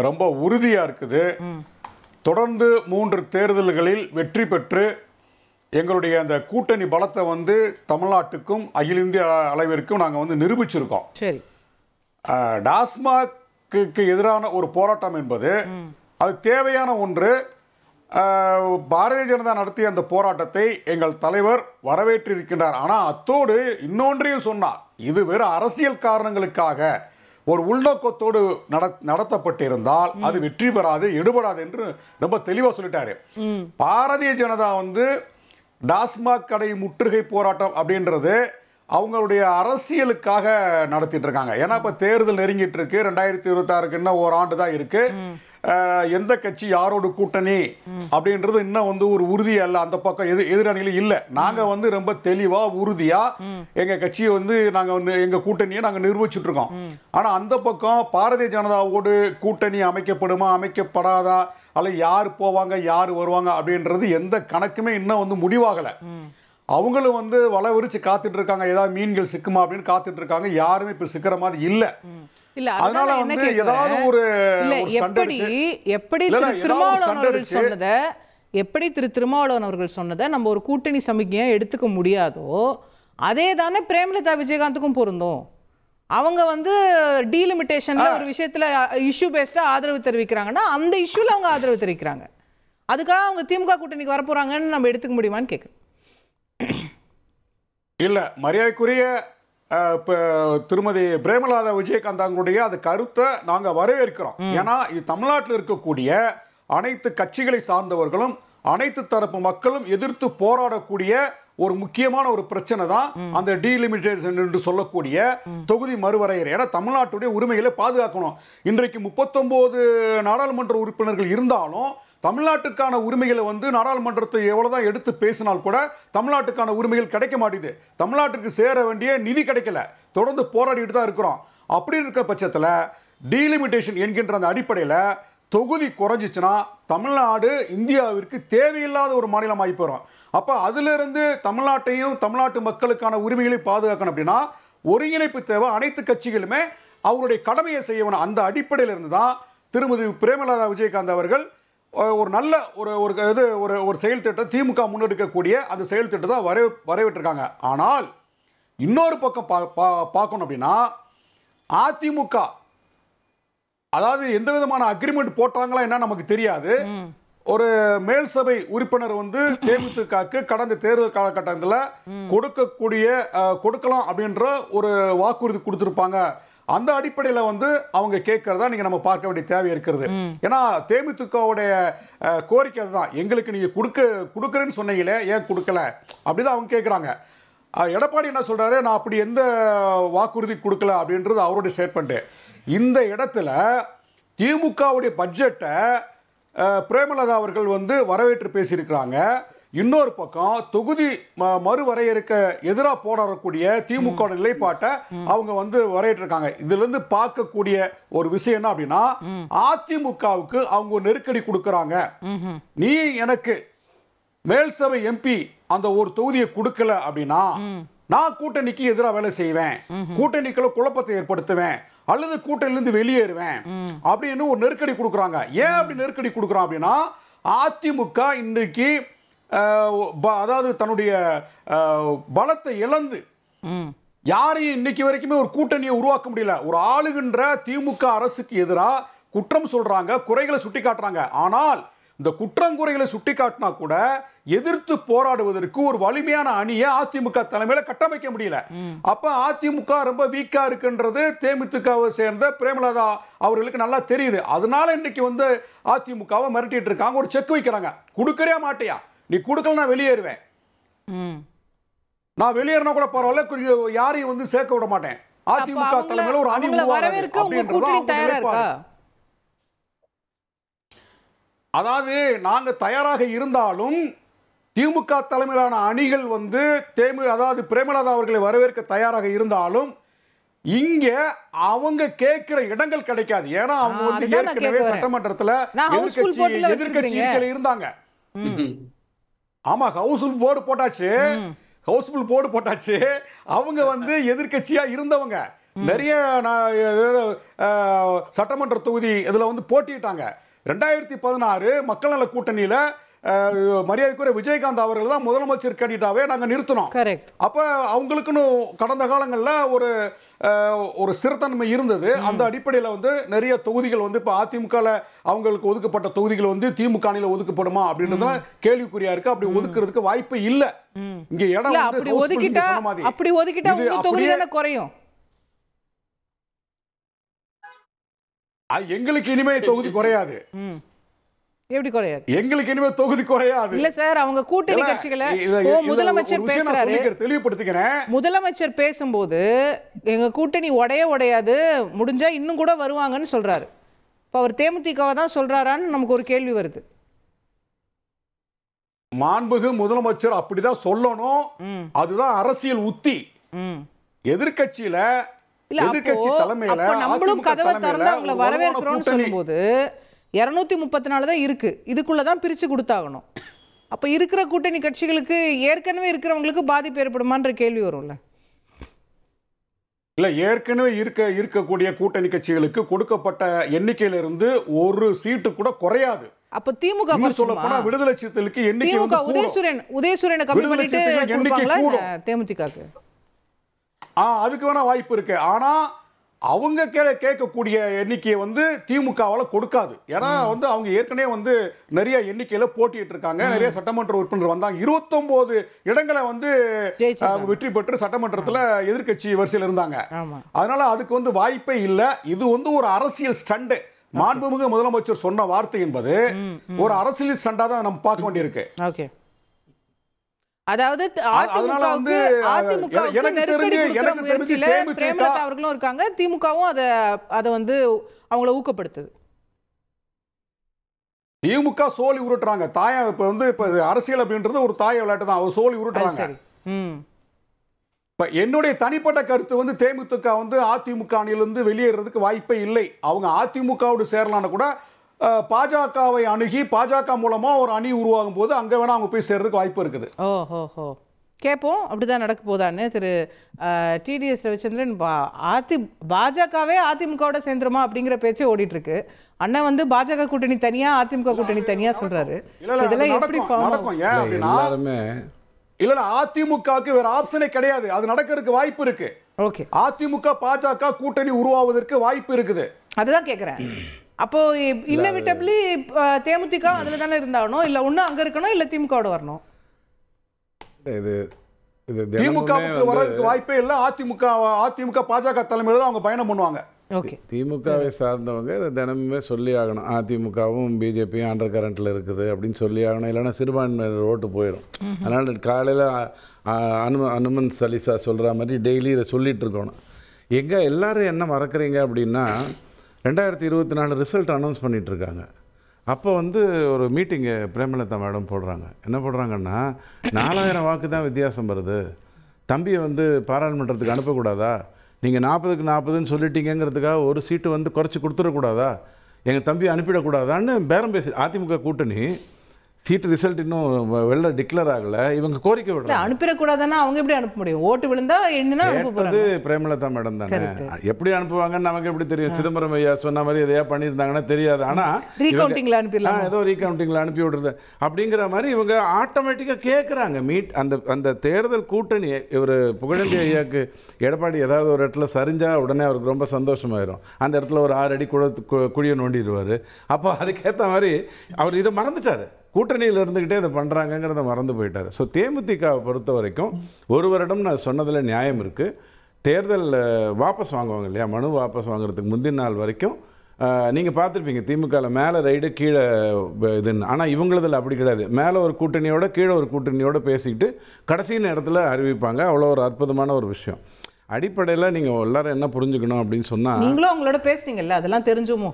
ரொம்ப உறுதியா இருக்குது. தொடர்ந்து 3 தேர்தல்களில் வெற்றி பெற்று எங்களுடைய அந்த கூட்டணி பலத்தை வந்து தமிழ்நாட்டுக்கும் அகில இந்திய அளவிற்கும் நாங்கள் வந்து நிரூபிச்சிருக்கோம். சரி, டாஸ்மாக்கு எதிரான ஒரு போராட்டம் என்பது அது தேவையான ஒன்று. பாரதிய ஜனதா நடத்திய அந்த போராட்டத்தை எங்கள் தலைவர் வரவேற்றிருக்கின்றார். ஆனால் அத்தோடு இன்னொன்றையும் சொன்னார், இது வெறும் அரசியல் காரணங்களுக்காக ஒரு உள்நோக்கத்தோடு நடத்தப்பட்டிருந்தால் அது வெற்றி பெறாது, எடுபடாது என்று ரொம்ப தெளிவாக சொல்லிட்டாரு. பாரதிய ஜனதா வந்து டாஸ்மாக் கடை முற்றுகை போராட்டம் அப்படின்றது அவங்களுடைய அரசியலுக்காக நடத்திட்டு இருக்காங்க. ஏன்னா இப்ப தேர்தல் நெருங்கிட்டு இருக்கு, 2026 இன்னும் ஒரு ஆண்டு தான் இருக்கு. எந்த கட்சி யாரோட கூட்டணி அப்படின்றது இன்னும் வந்து ஒரு உறுதியா இல்ல. அந்த பக்கம் எதிரணியில இல்ல. நாங்க வந்து ரொம்ப தெளிவா உறுதியா எங்க கட்சியை வந்து நாங்க எங்க கூட்டணியை நாங்க நிரூபிச்சுட்டு இருக்கோம். ஆனா அந்த பக்கம் பாரதிய ஜனதாவோடு கூட்டணி அமைக்கப்படுமா அமைக்கப்படாதா, அல்ல யாரு போவாங்க யாரு வருவாங்க அப்படின்றது எந்த கணக்குமே இன்னும் வந்து முடிவாகல. அவங்களும் வந்து வலை விரிச்சு காத்துட்டு இருக்காங்க, ஏதாவது மீன்கள் சிக்குமா அப்படின்னு காத்துட்டு இருக்காங்க. யாருமே இப்ப சிக்கிற மாதிரி இல்ல. அதனால வந்து ஏதாவது ஒரு எப்படி திரு திருமாவளவன் அவர்கள் சொன்னதை நம்ம ஒரு கூட்டணி சமிக்கையா எடுத்துக்க முடியாதோ அதே தானே பிரேமலதா விஜயகாந்துக்கும் பொருந்தும். அவங்க வந்து டீலிமிட்டேஷன்ல ஒரு விஷயத்துல இஷ்யூ பேஸ்டா ஆதரவு தெரிவிக்கிறாங்கன்னா அந்த இஷ்யூல அவங்க ஆதரவு தெரிவிக்கிறாங்க. அதுக்காக அவங்க திமுக கூட்டணிக்கு வரப்போறாங்கன்னு நம்ம எடுத்துக்க முடியுமான்னு கேட்குறேன். இல்ல, மரியாதைக்குரிய திருமதி பிரேமலதா விஜயகாந்த் அவங்களுடைய அந்த கருத்தை நாங்க வரவேற்கிறோம். ஏன்னா இது தமிழ்நாட்டில் இருக்கக்கூடிய அனைத்து கட்சிகளை சார்ந்தவர்களும் அனைத்து தரப்பு மக்களும் எதிர்த்து போராடக்கூடிய ஒரு முக்கியமான ஒரு பிரச்சனை தான் அந்த டீலிமிட்டேஷன் என்று சொல்லக்கூடிய தொகுதி மறுவரையறை. ஏன்னா தமிழ்நாட்டுடைய உரிமைகளை பாதுகாக்கணும். இன்றைக்கு 39 நாடாளுமன்ற உறுப்பினர்கள் இருந்தாலும் தமிழ்நாட்டுக்கான உரிமைகளை வந்து நாடாளுமன்றத்தை எவ்வளவுதான் எடுத்து பேசினால் கூட தமிழ்நாட்டுக்கான உரிமைகள் கிடைக்க மாட்டேது. தமிழ்நாட்டுக்கு சேர வேண்டிய நிதி கிடைக்கல. தொடர்ந்து போராடிட்டு தான் இருக்கிறோம். அப்படி இருக்கிற பட்சத்தில் டீலிமிட்டேஷன் என்கின்ற அந்த அடிப்படையில் தொகுதி குறைஞ்சிச்சுன்னா தமிழ்நாடு இந்தியாவிற்கு தேவையில்லாத ஒரு மாநிலம் ஆகி போகிறோம். அப்போ அதிலிருந்து தமிழ்நாட்டையும் தமிழ்நாட்டு மக்களுக்கான உரிமைகளை பாதுகாக்கணும் அப்படின்னா ஒருங்கிணைப்பு தேவை. அனைத்து கட்சிகளுமே அவருடைய கடமையை செய்யணும். அந்த அடிப்படையில் இருந்து தான் திருமதி பிரேமலதா விஜயகாந்த் அவர்கள் ஒரு நல்ல ஒரு செயல் திட்டம் திமுக முன்னெடுக்கக்கூடிய அந்த செயல் திட்டத்தை வரவேற்றிருக்காங்க. ஆனால் இன்னொரு பக்கம் பார்க்கணும் அப்படின்னா அதிமுக அதாவது எந்த விதமான அக்ரிமெண்ட் போட்டாங்களா என்ன நமக்கு தெரியாது. ஒரு மேல் சபை உறுப்பினர் வந்து தேமுதிகக்கு கடந்த தேர்தல் காலகட்டத்தில் கொடுக்கலாம் அப்படின்ற ஒரு வாக்குறுதி கொடுத்திருப்பாங்க. அந்த அடிப்படையில் வந்து அவங்க கேட்கறதா நீங்க நம்ம பார்க்க வேண்டிய தேவை இருக்கிறது. ஏன்னா தேமுதிகவுடைய கோரிக்கை அதுதான், எங்களுக்கு நீங்க கொடுக்குறேன்னு சொன்னீங்களே ஏன் கொடுக்கல அப்படிதான் அவங்க கேட்குறாங்க. எடப்பாடி என்ன சொல்றாரு, நான் அப்படி எந்த வாக்குறுதி கொடுக்கல அப்படின்றது அவருடைய ஸ்டேட்மெண்ட். இந்த இடத்துல திமுகவுடைய பட்ஜெட்டை பிரேமலதா அவர்கள் வந்து வரவேற்று பேசியிருக்கிறாங்க. இன்னொரு பக்கம் தொகுதி மறுவரையறுக்க எதிராக போராடக்கூடிய திமுக நிலைப்பாட்டை அவங்க வந்து வரையிட்டிருக்காங்க. இதுல இருந்து பார்க்கக்கூடிய ஒரு விஷயம் என்ன அப்படின்னா, அதிமுகவுக்கு அவங்க நெருக்கடி கொடுக்கறாங்க. நீ எனக்கு மேல்சபை எம்பி அந்த ஒரு தொகுதியை கொடுக்கல அப்படின்னா நான் கூட்டணிக்கு எதிராக வேலை செய்வேன், கூட்டணிக்குள்ள குழப்பத்தை ஏற்படுத்துவேன், அல்லது கூட்டணியிலிருந்து வெளியேறுவேன் அப்படின்னு ஒரு நெருக்கடி கொடுக்குறாங்க. ஏன் அப்படி நெருக்கடி கொடுக்குறான் அப்படின்னா, அதிமுக இன்றைக்கு அதாவது தன்னுடைய பலத்தை இழந்து யாரையும் இன்னைக்கு வரைக்குமே ஒரு கூட்டணியை உருவாக்க முடியல. ஒரு ஆளுகின்ற திமுக அரசுக்கு எதிராக குற்றம் சொல்றாங்க, குறைகளை சுட்டி காட்டுறாங்க. ஆனால் இந்த குற்றங்குறைகளை சுட்டி காட்டினா கூட எதிர்த்து போராடுவதற்கு ஒரு வலிமையான அணியை அதிமுக தலைமையில கட்டமைக்க முடியல. அப்ப அதிமுக ரொம்ப வீக்கா இருக்குன்றது தேமுதிகவை சேர்ந்த பிரேமலதா அவர்களுக்கு நல்லா தெரியுது. அதனால இன்னைக்கு வந்து அதிமுகவை மிரட்டிட்டு இருக்காங்க, ஒரு செக் வைக்கிறாங்க. கொடுக்கறே மாட்டியா, நீ கொடுக்கல நான் வெளியேறுவேன், நான் வெளியேறினா கூட பரவாயில்ல, யாரையும் வந்து சேர்க்க விட மாட்டேன், அதிமுக தலைமையில ஒரு அணி உருவாக்குறது. அதாவது நாங்க தயாராக இருந்தாலும் திமுக தலைமையிலான அணிகள் வந்து அதாவது பிரேமலதா அவர்களை வரவேற்க தயாராக இருந்தாலும் இங்க அவங்க கேட்கிற இடங்கள் கிடைக்காது. ஏன்னா அவங்க வந்து ஏற்கனவே சட்டமன்றத்தில் எதிர்கட்சியில் இருந்தாங்க. ஆமா, ஹவுஸ்ஃபுல் போர்டு போட்டாச்சு, ஹவுஸ்ஃபுல் போர்டு போட்டாச்சு. அவங்க வந்து எதிர்கட்சியா இருந்தவங்க நிறைய சட்டமன்ற தொகுதி இதுல வந்து போட்டிட்டாங்க. 2016 மக்கள் நல கூட்டணியில மரியாதைக்குரிய விஜயகாந்த் அவர்கள் தான் முதலமைச்சர் கேண்டிடேட்டாவே நாங்க நிறுத்தினோம். அப்ப அவங்களுக்குன்னு கடந்த காலங்களில் ஒரு சிறுத்தன்மை இருந்தது. அந்த அடிப்படையில் வந்து நிறைய தொகுதிகள் வந்து இப்ப அதிமுக அவங்களுக்கு ஒதுக்கப்பட்ட தொகுதிகள் வந்து திமுக அணியில ஒதுக்கப்படுமா அப்படின்றத கேள்விக்குறியா இருக்கு. அப்படி ஒதுக்குறதுக்கு வாய்ப்பு இல்ல. இங்க இடம் அப்படி ஒதுக்கிட்டா தொகுதி தான குறையும். எங்களுக்கு இனிமே தொகுதி குறையாது. எப்படி குறையாது? எங்களுக்கு இனிமே தொகுதி குறையாது. இல்ல சார், அவங்க கூட்டணி கட்சிகளை முதலமைச்சர் பேசுறாரு, தெளிவுபடுத்திக்கிறேன். முதலமைச்சர் பேசும்போது எங்க கூட்டணி உடையாது, முடிஞ்சா இன்னும் கூட வருவாங்கன்னு சொல்றாரு. இப்ப அவர் தேமுதிகவை தான் சொல்றாரான்னு நமக்கு ஒரு கேள்வி வருது. மாண்புகு முதலமைச்சர் அப்படிதான் சொல்லணும். அதுதான் அரசியல் உத்தி. எதிர்கட்சியில எதிர்கட்சி தலைமையில நம்மளும் கதவை திறந்து அவங்களை வரவேற்கிறோம்னு சொல்லும்போது 234 தான் இருக்கு, இதுக்குள்ளதான் பிரிச்சு கொடுத்தாகணும். அப்ப இருக்கிற கூட்டணி கட்சிகளுக்கு ஏற்கனவே இருக்கிறவங்களுக்கு பாதிப்பு ஏற்படுமான்ற கேள்வி வரும்ல. இல்ல, ஏற்கனவே இருக்கக்கூடிய கூட்டணி கட்சிகளுக்கு கொடுக்கப்பட்ட எண்ணிக்கையிலிருந்து ஒரு சீட்டு கூட குறையாது. அப்ப திமுக சொல்ல போனா விடுதலை சிறுத்தைகளுக்கு எண்ணிக்கை உதயசூரியனை கம்மி பண்ணிட்டு கொடுப்பாங்களா தேமுதிகக்கு? அதுக்கு வேணா வாய்ப்பு இருக்கு. ஆனா அவங்க கேட்கக்கூடிய எண்ணிக்கையை வந்து திமுகவால கொடுக்காது. ஏன்னா வந்து அவங்க ஏற்கனவே வந்து நிறைய எண்ணிக்கையில போட்டிட்டு இருக்காங்க. நிறைய சட்டமன்ற உறுப்பினர் வந்தாங்க. 29 இடங்களை வந்து வெற்றி பெற்று சட்டமன்றத்தில் எதிர்கட்சி வரிசையில் இருந்தாங்க. அதனால அதுக்கு வந்து வாய்ப்பே இல்லை. இது வந்து ஒரு அரசியல் ஸ்டண்ட். மாண்புமிகு முதலமைச்சர் சொன்ன வார்த்தை என்பது ஒரு அரசியல் ஸ்டண்டா தான் நம்ம பார்க்க வேண்டியிருக்கு. அதாவது பிரேமலதா அவர்களும் இருக்காங்க, திமுகவும் அதை வந்து அவங்கள ஊக்கப்படுத்துது. திமுக சோழி உருட்டுறாங்க. தாயா இப்ப வந்து இப்ப அரசியல் அப்படின்றது ஒரு தாய விளையாட்டு தான். அவர் சோழி உருட்டுறாங்க. இப்ப என்னுடைய தனிப்பட்ட கருத்து வந்து தேமுதிக வந்து அதிமுக அணியிலிருந்து வெளியேறதுக்கு வாய்ப்பே இல்லை. அவங்க அதிமுகவோடு சேரலான்னு கூட பாஜகவை அணுகி பாஜக மூலமா ஒரு அணி உருவாகும் போது அங்க வேணா அவங்க போய் சேர்றதுக்கு வாய்ப்பு இருக்குது. கேட்போம் அப்படிதான் நடக்க போதான்னு திரு டிடிஎஸ் ரவிச்சந்திரன். பாஜகவே அதிமுகவோட சேர்ந்துருமா அப்படிங்கிற பேச்சே ஓடிட்டு இருக்கு. அண்ணன் வந்து பாஜக கூட்டணி தனியா அதிமுக கூட்டணி தனியா சொல்றாரு. இதெல்லாம் எப்படி நடக்கும்? ஏன் அப்படின்னா இல்ல அதிமுகவுக்கு வேற ஆப்ஷனே கிடையாது. அது நடக்கிறதுக்கு வாய்ப்பு இருக்கு. அதிமுக பாஜக கூட்டணி உருவாவதற்கு வாய்ப்பு இருக்குது. அதுதான் கேக்குறேன். அப்போ இன்னெவிட்டபிளி தேமுதிக அதுல தானே இருந்தாகணும். இல்ல ஒண்ணு அங்க இருக்கணும், இல்ல திமுகவோட வரணும். திமுகவுக்கு வரதுக்கு வாய்ப்பே இல்லை. அதிமுக பாஜக தலைமையில தான் அவங்க பயணம் பண்ணுவாங்க. திமுகவை சார்ந்தவங்க இதை தினமுமே சொல்லி ஆகணும். அதிமுகவும் பிஜேபியும் அண்டர் கரண்ட்டில் இருக்குது அப்படின்னு சொல்லி ஆகணும். இல்லைன்னா சிறுபான்மையினர் ஓட்டு போயிடும். அதனால் காலையில் அனுமன் சலிசா சொல்கிற மாதிரி டெய்லி இதை சொல்லிகிட்டு இருக்கணும். எங்கே எல்லோரும் என்ன மறக்கிறீங்க அப்படின்னா 2024 ரிசல்ட் அனௌன்ஸ் பண்ணிகிட்ருக்காங்க. அப்போ வந்து ஒரு மீட்டிங்கு பிரேமலதா மேடம் போடுறாங்க. என்ன போடுறாங்கன்னா, 4000 வாக்கு தான் வித்தியாசம் வருது, தம்பியை வந்து பாராளுமன்றத்துக்கு அனுப்பக்கூடாதா, நீங்கள் 40க்கு 40ன்னு சொல்லிட்டீங்கிறதுக்காக ஒரு சீட்டு வந்து குறைச்சி கொடுத்துடக்கூடாதா, எங்கள் தம்பியை அனுப்பிடக்கூடாதான்னு பேரம் பேசி அதிமுக கூட்டணி சீட்டு ரிசல்ட் இன்னும் வெளில டிக்ளேர் ஆகலை, இவங்க கோரிக்கை விடுறாங்க. அனுப்பிடக்கூடாதுன்னா அவங்க எப்படி அனுப்ப முடியும்? ஓட்டு விழுந்தா என்னன்னா கேட்பது பிரேமலதா மேடம் தானே. எப்படி அனுப்புவாங்கன்னு நமக்கு எப்படி தெரியும்? சிதம்பரம் ஐயா சொன்ன மாதிரி எதையா பண்ணியிருந்தாங்கன்னா தெரியாது. ஆனால் ரீகவுண்டிங்ல அனுப்பிடலாம், ஏதோ ரீகவுண்டிங்கில் அனுப்பி விடுறது அப்படிங்கிற மாதிரி இவங்க ஆட்டோமேட்டிக்காக கேட்குறாங்க. அந்த தேர்தல் கூட்டணி இவர் புகழேந்தி ஐயாவுக்கு எடப்பாடி ஏதாவது ஒரு இடத்துல சரிஞ்சா உடனே அவருக்கு ரொம்ப சந்தோஷமாயிரும். அந்த இடத்துல ஒரு 6 அடி குழியை நோண்டிடுவார். அப்போ அதுக்கேற்ற மாதிரி அவர் இதை மறந்துட்டார், கூட்டணியில் இருந்துக்கிட்டே இதை பண்ணுறாங்கங்கிறத மறந்து போயிட்டார். ஸோ தேமுதிகவை பொறுத்த வரைக்கும் ஒரு வருடம் நான் சொன்னதில் நியாயம் இருக்குது. தேர்தலில் வாபஸ் வாங்குவாங்க இல்லையா, மனு வாபஸ் வாங்குறதுக்கு முந்தின நாள் வரைக்கும் நீங்கள் பார்த்துருப்பீங்க திமுகவில் மேலே ரைடு கீழே இதுன்னு. ஆனால் இவங்களதில் அப்படி கிடையாது. மேலே ஒரு கூட்டணியோட கீழே ஒரு கூட்டணியோட பேசிக்கிட்டு கடைசி நேரத்தில் அறிவிப்பாங்க. அவ்வளோ ஒரு அற்புதமான ஒரு விஷயம். அடிப்படையில் நீங்கள் எல்லாரும் என்ன புரிஞ்சுக்கணும் அப்படின்னு சொன்னால், நீங்களும் அவங்களோட பேசுனீங்கல்ல, அதெல்லாம் தெரிஞ்சுமோ?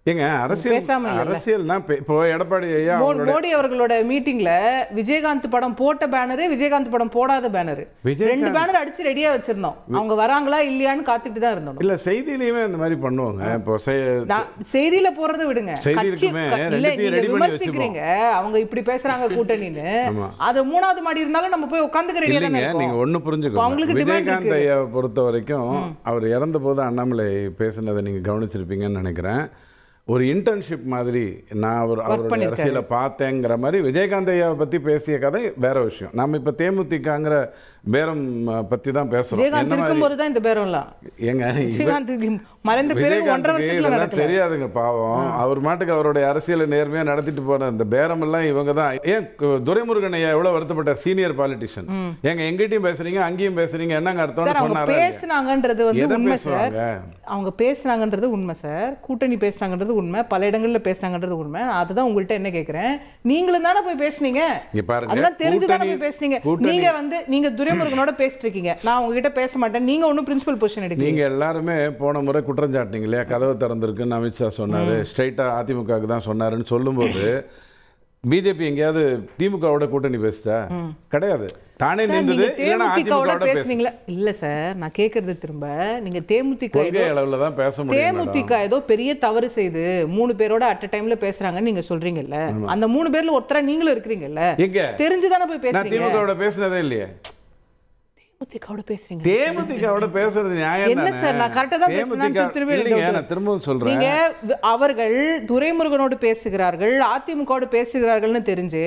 ஏங்க அரசியல்னா இப்போ எடப்பாடி ஐயா மோடி அவர்களோட மீட்டிங்ல விஜயகாந்த் படம் போட்ட பேனரு, விஜயகாந்த் படம் போடாத பேனரு, 2 பேனர் அடிச்சு ரெடியா வச்சிருந்தோம். அவங்க வராங்களா இல்லையான்னு காத்துட்டு தான் இருந்தோம். இல்ல செய்தியிலயுமே அந்த மாதிரி பண்ணுவாங்க. இப்போ செய்தியில போறத விடுங்க, விமர்சிக்கிறீங்க அவங்க இப்படி பேசுறாங்க கூட்டணின்னு. அது 3வது மாடி இருந்தாலும் நம்ம போய் உட்காந்துக்க ரெடியா தான் இருக்கோம். நீங்க ஒண்ணு புரிஞ்சுக்கோங்க, விஜயகாந்த் ஐயாவை பொறுத்த வரைக்கும் அவர் இறந்த போது அண்ணாமலை பேசுனதை நீங்க கவனிச்சிருப்பீங்கன்னு நினைக்கிறேன். ஒரு இன்டர்ன்ஷிப் மாதிரி நான் அவருடைய அரசியலை பார்த்தேங்கிற மாதிரி விஜயகாந்த் ஐயாவை பற்றி பேசிய கதை வேற விஷயம். நம்ம இப்போ தேமுதிகங்கிற பேரம் பற்றி தான் பேசுகிறோம். தெரியாதுங்க பாவம், அவர் மாட்டுக்கு அவருடைய அரசியலை நேர்மையாக நடத்திட்டு போன இந்த பேரம் எல்லாம் இவங்க தான். ஏன் துரைமுருகன் ஐயா எவ்வளோ வருத்தப்பட்டார், சீனியர் பாலிட்டிஷியன். ஏங்க எங்கிட்டையும் பேசுறீங்க அங்கேயும் பேசுறீங்க, என்னங்க அர்த்தம்? பேசுனாங்கன்றது வந்து உண்மை சார், அவங்க பேசுனாங்கன்றது உண்மை சார், கூட்டணி பேசுனாங்கன்றது உண்மை, பல இடங்கள்ல பேசுனாங்கன்றது உண்மை. அதுதான் உங்கள்கிட்ட என்ன கேட்கிறேன், நீங்களும் தானே போய் பேசுனீங்க, அதெல்லாம் தெரிஞ்சுதானே போய் பேசுனீங்க. நீங்க வந்து நீங்க துரைமுருகனோட பேசிட்டு இருக்கீங்க, நான் உங்ககிட்ட பேச மாட்டேன், நீங்க ஒன்னும் பிரின்சிபல் பொசிஷன் எடுக்கீங்க. நீங்க எல்லாருமே போன முறை குற்றம் சாட்டினீங்க இல்லையா, கதவு திறந்திருக்குன்னு அமித்ஷா சொன்னாரு, ஸ்ட்ரைட்டா அதிமுகவுக்கு தான் சொன்னாருன்னு சொல்லும்போது பிஜேபி எங்கேயாவது திமுகவோட கூட்டணி பேசிட்டா? கிடையாது, தானே நின்றது. தேமுதிகவோட பேசுனீங்களா? இல்ல சார், நான் கேக்குறது திரும்ப, நீங்க தேமுதிக அளவுல தான் பேச முடியும். தேமுதிக ஏதோ பெரிய தவறு செய்து 3 பேரோட அட் டைம்ல பேசுறாங்கன்னு நீங்க சொல்றீங்கல்ல, அந்த 3 பேர்ல ஒருத்தரா நீங்களும் இருக்கிறீங்கல்ல, தெரிஞ்சுதானே போய் பேசுறீங்க. நான் திமுகவோட பேசினதே இல்லையே. தேமுதிகவோட பேசுறீங்க, தேமுதிகவோட பேசுறது நியாயம் என்ன சார்? நான் கரெக்ட்டா தான் பேசுறேன், நான் திரும்பவும் சொல்றேன். நீங்க அவர்கள் துரைமுருகனோடு பேசுகிறார்கள், அதிமுகவோடு பேசுகிறார்கள்னு தெரிஞ்சு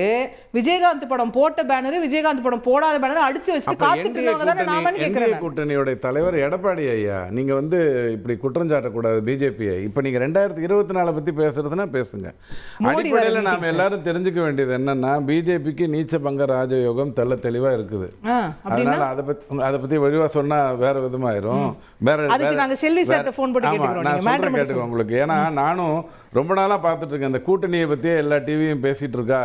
விஜயகாந்த் படம் போட்ட பேனர், விஜயகாந்த் படம் போடாத பேனர் அடிச்சு வச்சுட்டு காத்துட்டு இருந்தவங்க தானே நாமன்னு கேக்குறேன். கூட்டணியோட தலைவர் எடப்பாடி ஐயா, நீங்க வந்து இப்படி குற்றம் சாட்டக்கூடாது பிஜேபியை. இப்ப நீங்க 2024 பத்தி பேசுறதுன்னா பேசுங்க. அடிப்படையில் நாம எல்லாரும் தெரிஞ்சுக்க வேண்டியது என்னன்னா, பிஜேபிக்கு நீச்ச பங்க ராஜயோகம் தெள்ள தெளிவா இருக்குது. அதனால அதை பத்தி வழிவா சொன்னா வேற விதமாயிரும். கேட்டுக்கோ உங்களுக்கு. ஏன்னா நானும் ரொம்ப நாளா பார்த்துட்டு இருக்கேன், இந்த கூட்டணியை பத்தியே எல்லா டிவியும் பேசிட்டு இருக்கா.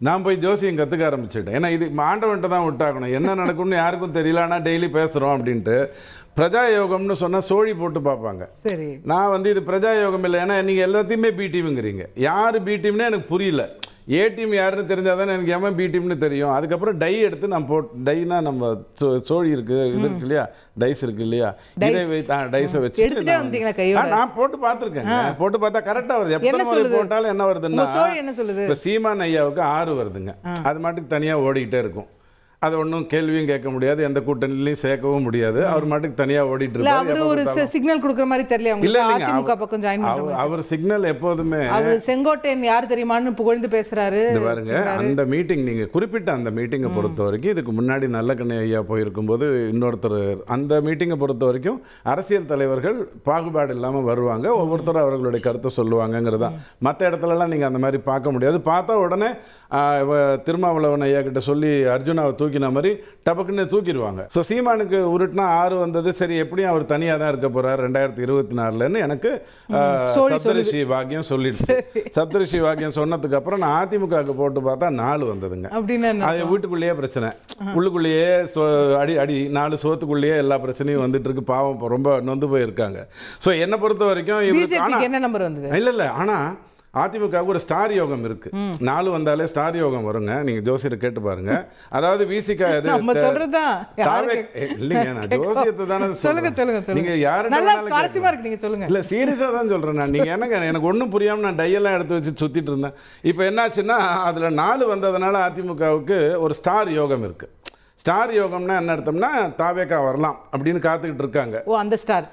நான் போய் ஜோசியம் கற்றுக்க ஆரம்பிச்சிட்டேன். ஏன்னா இது ஆண்டவன்ட்ட தான் விட்டாக்கணும், என்ன நடக்கும்னு யாருக்கும் தெரியல, ஆனால் டெய்லி பேசுகிறோம் அப்படின்ட்டு. பிரஜாயோகம்னு சொன்னால் சோழி போட்டு பார்ப்பாங்க. சரி, நான் வந்து இது பிரஜாயோகம் இல்லை, ஏன்னா நீங்கள் எல்லாத்தையுமே பி டீமுங்கிறீங்க. யார் பி டீம்னே எனக்கு புரியல. ஏ டீம் யாருன்னு தெரிஞ்சால் தானே எனக்கு எவன் பி டீம்னு தெரியும். அதுக்கப்புறம் டை எடுத்து நான் டைனா நம்ம சோழி இருக்குது, இது இருக்கு இல்லையா, டைஸ் இருக்கு இல்லையா, இதை டைஸை வச்சு நான் போட்டு பார்த்துருக்கேன். போட்டு பார்த்தா கரெக்டாக வருது. எத்தனை போட்டாலும் என்ன வருதுன்னா, இப்போ சீமான் ஐயாவுக்கு 6 வருதுங்க. அது மாட்டுக்கு தனியாக ஓடிக்கிட்டே இருக்கும். அது ஒன்றும் கேள்வியும் கேட்க முடியாது, எந்த கூட்டணிலையும் சேர்க்கவும் முடியாது. அவர் மாட்டுக்கு தனியாக ஓடிட்டு இருக்காரு. ஒரு சிக்னல் கொடுக்குற மாதிரி தெரியல. அவர் சிக்னல் எப்போதுமே செங்கோட்டையன் யார் தெரியுமான்னு புகழ்ந்து பேசுறாரு பாருங்க. அந்த மீட்டிங் நீங்க குறிப்பிட்ட அந்த மீட்டிங்கை பொறுத்த வரைக்கும், இதுக்கு முன்னாடி நல்லக்கண்ணி ஐயா போயிருக்கும் போது இன்னொருத்தர், அந்த மீட்டிங்கை பொறுத்த வரைக்கும் அரசியல் தலைவர்கள் பாகுபாடு இல்லாமல் வருவாங்க, ஒவ்வொருத்தரும் அவர்களுடைய கருத்தை சொல்லுவாங்கங்கிறதா. மற்ற இடத்துலலாம் நீங்க அந்த மாதிரி பார்க்க முடியாது. பார்த்தா உடனே திருமாவளவன் ஐயா கிட்ட சொல்லி அர்ஜுனாவை தூக்கின மாதிரி டபக்குன்னு தூக்கிடுவாங்க. ஸோ சீமானுக்கு உருட்டுனா 6 வந்தது. சரி, எப்படியும் அவர் தனியாக தான் இருக்க போறார் 2024ன்னு எனக்கு சப்தரிஷி வாக்கியம் சொல்லிடுச்சு. சப்தரிஷி வாக்கியம் சொன்னதுக்கு அப்புறம் நான் அதிமுகவுக்கு போட்டு பார்த்தா 4 வந்ததுங்க. அது வீட்டுக்குள்ளேயே பிரச்சனை, உள்ளுக்குள்ளேயே அடி 4 சோத்துக்குள்ளேயே எல்லா பிரச்சனையும் வந்துட்டு இருக்கு. பாவம் ரொம்ப நொந்து போயிருக்காங்க. ஸோ என்னை பொறுத்த வரைக்கும் என்ன நம்பர் வந்தது இல்லை, ஆனால் அதிமுகவுக்கு ஒரு ஸ்டார் யோகம் இருக்கு. 4 வந்தாலே ஸ்டார் யோகம் வருங்க. நீங்க ஜோசியரை கேட்டு பாருங்க. அதாவது விசிக இல்லைங்க, நான் ஜோசியத்தை தானே சொல்லுங்க. நீங்க யாரு இல்ல சீரியஸா தான் சொல்றேன் நான். நீங்க என்னங்க எனக்கு ஒன்றும் புரியாம நான் டையெல்லாம் எடுத்து வச்சு சுத்திட்டு இருந்தேன். இப்போ என்னாச்சுன்னா அதுல 4 வந்ததுனால அதிமுகவுக்கு ஒரு ஸ்டார் யோகம் இருக்கு. ஸ்டார் யோகம்னா என்ன அர்த்தம்னா தாவேகா வரலாம் அப்படின்னு காத்துக்கிட்டு இருக்காங்க.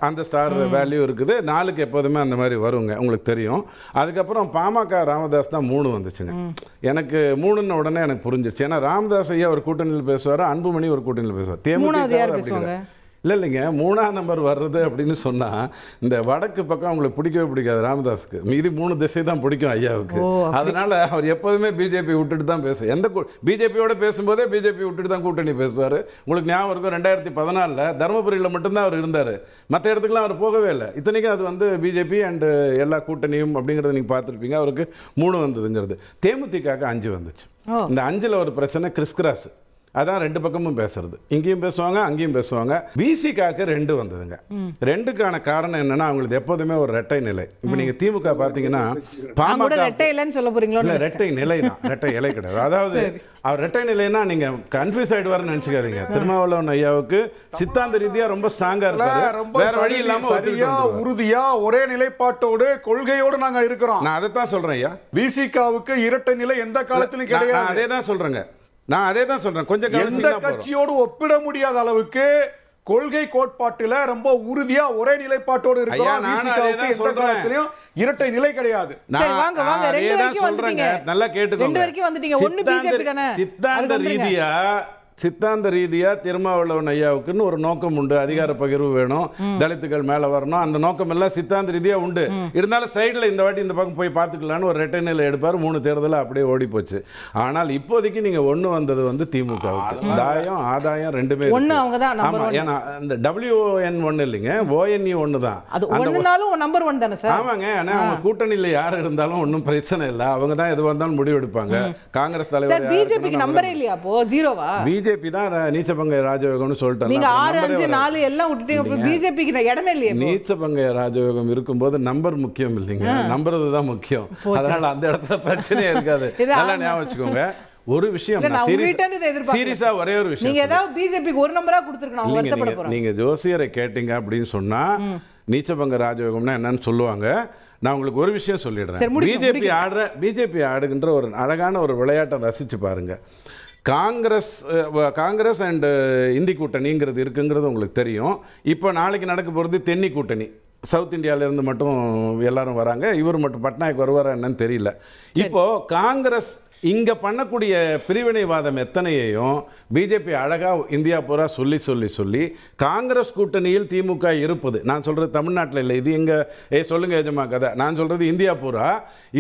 அந்த ஸ்டார் வேல்யூ இருக்குது. 4க்கு எப்போதுமே அந்த மாதிரி வருங்க, உங்களுக்கு தெரியும். அதுக்கப்புறம் பாமக ராமதாஸ் தான் 3 வந்துச்சுங்க. எனக்கு 3ன்னு உடனே எனக்கு புரிஞ்சிருச்சு. ஏன்னா ராமதாஸ் ஐயா ஒரு கூட்டணியில் பேசுவார், அன்புமணி ஒரு கூட்டணியில் பேசுவார். தேமுதிக இல்லைங்க 3ஆம் நம்பர் வர்றது அப்படின்னு சொன்னால் இந்த வடக்கு பக்கம் அவங்களுக்கு பிடிக்கவே பிடிக்காது ராமதாஸுக்கு. மீதி 3 திசை தான் பிடிக்கும் ஐயாவுக்கு. அதனால அவர் எப்போதுமே பிஜேபி விட்டுட்டு தான் பேசுவார். எந்த பிஜேபியோட பேசும்போதே பிஜேபி விட்டுட்டு தான் கூட்டணி பேசுவார். உங்களுக்கு ஞாபகம் இருக்கும் 2014 தருமபுரியில் மட்டும்தான் அவர் இருந்தார், மற்ற இடத்துக்குலாம் அவர் போகவே இல்லை. இத்தனைக்கும் அது வந்து பிஜேபி அண்டு எல்லா கூட்டணியும் அப்படிங்கிறத நீங்கள் பார்த்துருப்பீங்க. அவருக்கு 3 வந்ததுங்கிறது. தேமுதிகக்கு 5 வந்துச்சு. இந்த 5ல் ஒரு பிரச்சனை கிறிஸ்கிராஸ். அதான் 2 பக்கமும் பேசுறது. இங்கேயும் பேசுவாங்க அங்கேயும் பேசுவாங்க. விசிகாக்கு 2 வந்ததுங்க. 2க்கான காரணம் என்னன்னா அவங்களுக்கு எப்போதுமே ஒரு ரெட்டை நிலை. இப்போ நீங்க திமுக பாத்தீங்கன்னா பாமக ரெட்டை இல்லைன்னு சொல்ல போறீங்களோ? இல்ல ரெட்டை நிலை தான், ரெட்டை இலை கிடையாது. அதாவது அவர் ரெட்டை நிலைன்னா நீங்க கன்ஃபியூஸ் ஆயிடுவாருன்னு நினைச்சுக்காதீங்க. திருமாவளவன் ஐயாவுக்கு சித்தாந்த ரீதியா ரொம்ப ஸ்ட்ராங்கா இருப்பாரு. வேற வழி இல்லாம உறுதியா ஒரே நிலைப்பாட்டோடு கொள்கையோடு நாங்க இருக்கிறோம். நான் அதை தான் சொல்றேன் ஐயா. விசிகாவுக்கு இரட்டை நிலை எந்த காலத்திலும் கிடையாது. அதே தான் சொல்றேங்க. நான் அதே தான் சொல்றேன். கொஞ்சம் எந்த கட்சியோடு ஒப்பிட முடியாத அளவுக்கு கொள்கை கோட்பாட்டுல ரொம்ப உறுதியா ஒரே நிலைப்பாட்டோடு இருக்கிறோம். இரட்டை நிலை கிடையாது. நல்லா கேட்டுக்கோங்க. சித்தாந்த ரீதியா திருமாவளவன் ஐயாவுக்குன்னு ஒரு நோக்கம் உண்டு. அதிகார பகிர்வு வேணும், தலித்துகள் மேல வரணும், அந்த நோக்கம் எல்லாம் சித்தாந்த ரீதியா உண்டு. இருந்தாலும் சைடுல இந்த வாட்டி இந்த பக்கம் போய் பார்த்துக்கலான்னு ஒரு ரெட்டை நிலை எடுப்பார். 3 தேர்தல அப்படியே ஓடி போச்சு. ஆனால் இப்போதைக்கு நீங்க 1 வந்தது வந்து திமுகவுக்கு. தாயம் ஆதாயம் ரெண்டுமே ஆமா. ஏன்னா இந்த WON1 இல்லைங்க, ONU 1 தான். ஆமாங்க. ஆனா அவங்க கூட்டணியில யார் இருந்தாலும் ஒன்றும் பிரச்சனை இல்லை. அவங்க தான் எது வந்தாலும் முடிவெடுப்பாங்க. காங்கிரஸ் தலைவர் பிஜேபிக்கு நம்பரே இல்லையா? அப்போ ஜீரோவா? பிஜேபி தான் நீச்சபங்க ராஜயோகம்னு சொல்லிட்டாங்க. நீங்க 6, 5, 4 எல்லாம் விட்டுட்டீங்க. பிஜேபிக்கு இடமே இல்லையே. நீச்சபங்க ராஜயோகம் இருக்கும்போது நம்பர் முக்கியம் இல்லைங்க, நம்புறது தான் முக்கியம். அதனால அந்த இடத்துல பிரச்சனையே இருக்காது. நல்லா ஞாபகம் வச்சுக்கோங்க. ஒரு விஷயம் சீரியஸா ஒரே ஒரு விஷயம், நீங்க ஏதாவது பிஜேபிக்கு ஒரு நம்பரா கொடுத்துருக்கணும். நீங்க ஜோசியரை கேட்டீங்க அப்படின்னு சொன்னா நீச்சபங்க ராஜயோகம்னா என்னன்னு சொல்லுவாங்க. நான் உங்களுக்கு ஒரு விஷயம் சொல்லிடுறேன். பிஜேபி ஆடுகின்ற ஒரு அழகான ஒரு விளையாட்டை ரசிச்சு பாருங்க. காங்கிரஸ் அண்ட் இந்தி கூட்டணிங்கிறது இருக்குங்கிறது உங்களுக்கு தெரியும். இப்போ நாளைக்கு நடக்க போகிறது தென்னி கூட்டணி. சவுத் இந்தியாவிலேருந்து மட்டும் எல்லாரும் வராங்க. இவர் மட்டும் பட்நாயக் வருவாரா என்னன்னு தெரியல. இப்போது காங்கிரஸ் இங்கே பண்ணக்கூடிய பிரிவினைவாதம் எத்தனையையும் பிஜேபி அழகாக இந்தியா பூரா சொல்லி காங்கிரஸ் கூட்டணியில் திமுக இருப்பது, நான் சொல்கிறது தமிழ்நாட்டில் இல்லை, இது எங்கள் சொல்லுங்க எஜமா கதை, நான் சொல்கிறது இந்தியா பூரா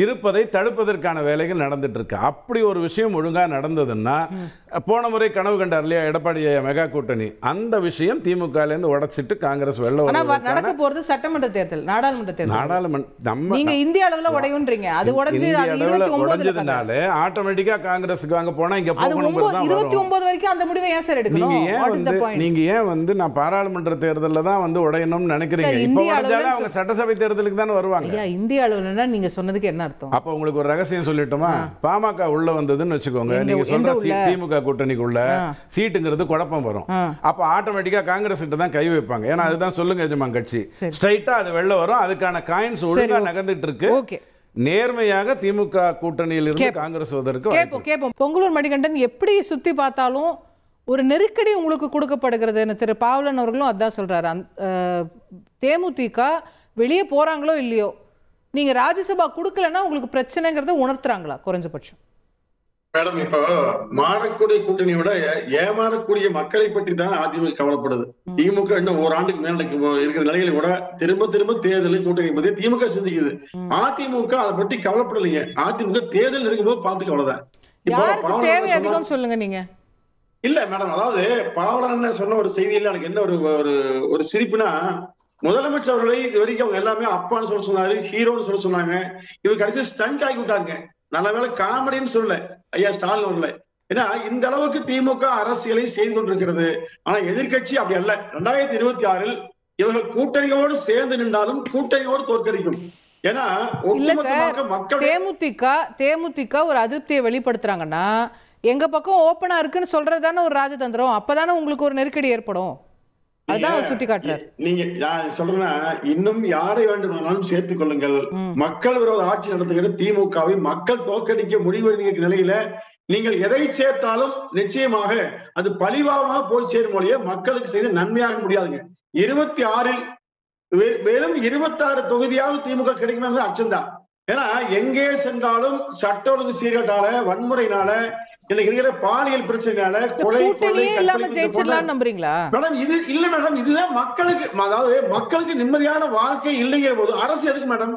இருப்பதை தடுப்பதற்கான வேலைகள் நடந்துட்டு இருக்கு. அப்படி ஒரு விஷயம் ஒழுங்காக நடந்ததுன்னா, போன முறை கனவு கண்டார் இல்லையா எடப்பாடி மெகா கூட்டணி, அந்த விஷயம் திமுகலேருந்து உடைச்சிட்டு காங்கிரஸ் வெள்ள நடக்க போகிறது சட்டமன்ற தேர்தல், நாடாளுமன்ற நம்ம இந்திய அளவில் உடையுன்றீங்க. அது உடைஞ்சதுனால ஆட்டோமேட்டிக்கா காங்கிரஸுக்கு வாங்க போனா இங்க போகணும். 29 வரைக்கும் அந்த முடிவை ஏன் சார் எடுக்கணும்? நீங்க ஏன் வந்து நான் பாராளுமன்ற தேர்தல்ல தான் வந்து உடையணும்னு நினைக்கிறீங்க? இப்போ உடைஞ்சாலும் அவங்க சட்டசபை தேர்தலுக்கு தானே வருவாங்க. இந்திய அளவுலன்னா நீங்க சொன்னதுக்கு என்ன அர்த்தம்? அப்ப உங்களுக்கு ஒரு ரகசியம் சொல்லட்டுமா? பாமக உள்ள வந்ததுன்னு வச்சுக்கோங்க, நீங்க சொல்ற திமுக கூட்டணிக்குள்ள சீட்டுங்கிறது குழப்பம் வரும். அப்ப ஆட்டோமேட்டிக்கா காங்கிரஸ் கிட்ட தான் கை வைப்பாங்க. ஏன்னா அதுதான் சொல்லுங்க எஜமா கட்சி, ஸ்ட்ரைட்டா அது வெளில வரும். அதுக்கான காயின்ஸ் ஒழுங்கா நகர்ந்துட்டு இருக்கு. நேர்மையாக திமுக கூட்டணியில் இருந்து காங்கிரஸ் கேட்போம். பொங்கலூர் மணிகண்டன், எப்படி சுத்தி பார்த்தாலும் ஒரு நெருக்கடி உங்களுக்கு கொடுக்கப்படுகிறது. திரு பாவலன் அவர்களும் அதான் சொல்றாரு. தேமுதிக வெளியே போறாங்களோ இல்லையோ, நீங்க ராஜ்யசபா கொடுக்கலன்னா உங்களுக்கு பிரச்சனைங்கிறத உணர்த்துறாங்களா குறைஞ்சபட்சம்? மேடம், இப்போ மாறக்கூடிய கூட்டணியோட ஏமாறக்கூடிய மக்களை பற்றி தான் அதிமுக கவலைப்படுது. திமுக இன்னும் ஓராண்டுக்கு மேல இருக்கிற நிலைகளை கூட திரும்ப தேர்தல் கூட்டணி பத்தி திமுக சிந்திக்குது. அதிமுக அதை பற்றி கவலைப்படலைங்க. அதிமுக தேர்தல் இருக்கும்போது பார்த்து கவலைதான். சொல்லுங்க நீங்க. இல்ல மேடம், அதாவது பாவலன் சொன்ன ஒரு செய்தியில எனக்கு என்ன ஒரு சிரிப்புனா, முதலமைச்சர் அவர்களை இது வரைக்கும் அவங்க எல்லாமே அப்பான்னு சொல்ல சொன்னாரு, ஹீரோன்னு சொல்ல சொன்னாங்க. இவங்க கடைசி ஸ்டண்ட் ஆகி விட்டாங்க. நல்ல வேலை காமெடின்னு சொல்லல ஐயா ஸ்டாலின் அவர்களை. ஏன்னா இந்த அளவுக்கு திமுக அரசியலை செய்து கொண்டிருக்கிறது. ஆனா எதிர்கட்சி அப்படி அல்ல. 2026 இவர்கள் கூட்டணியோடு சேர்ந்து நின்றாலும் கூட்டணியோடு தோற்கடிக்கும். ஏன்னா இல்ல சார், ஒட்டுமொத்தமாக மக்கள் தேமுதிக ஒரு அதிருப்தியை வெளிப்படுத்துறாங்கன்னா எங்க பக்கம் ஓப்பனா இருக்குன்னு சொல்றதுதானே ஒரு ராஜதந்திரம். அப்பதானே உங்களுக்கு ஒரு நெருக்கடி ஏற்படும். அதான் சுட்டி காட்டுறாரு. நீங்க சொல்றேன்னா இன்னும் யாரை வேண்டுமானாலும் சேர்த்துக் கொள்ளுங்கள். மக்கள் விரோத ஆட்சி நடத்துகிற திமுகவை மக்கள் தோற்கடிக்க முடிவெடுக்கிற நிலையில நீங்கள் எதை சேர்த்தாலும் நிச்சயமாக அது பழிவாக போய் சேரும் மொழியை மக்களுக்கு செய்து நன்மையாக முடியாதுங்க. 26 வெறும் 26 தொகுதியாவது திமுக கிடைக்குமே அச்சம்தான். ஏன்னா எங்கே சென்றாலும் சட்ட ஒழுங்கு சீர்கேட்டால, வன்முறையினால, இன்னைக்கு இருக்கிற பாலியல் பிரச்சனையால, கொலை நம்புறீங்களா மேடம்? இது இல்ல மேடம், இதுதான் மக்களுக்கு, அதாவது மக்களுக்கு நிம்மதியான வாழ்க்கை இல்லைங்கிற போது அரசு எதுக்கு மேடம்?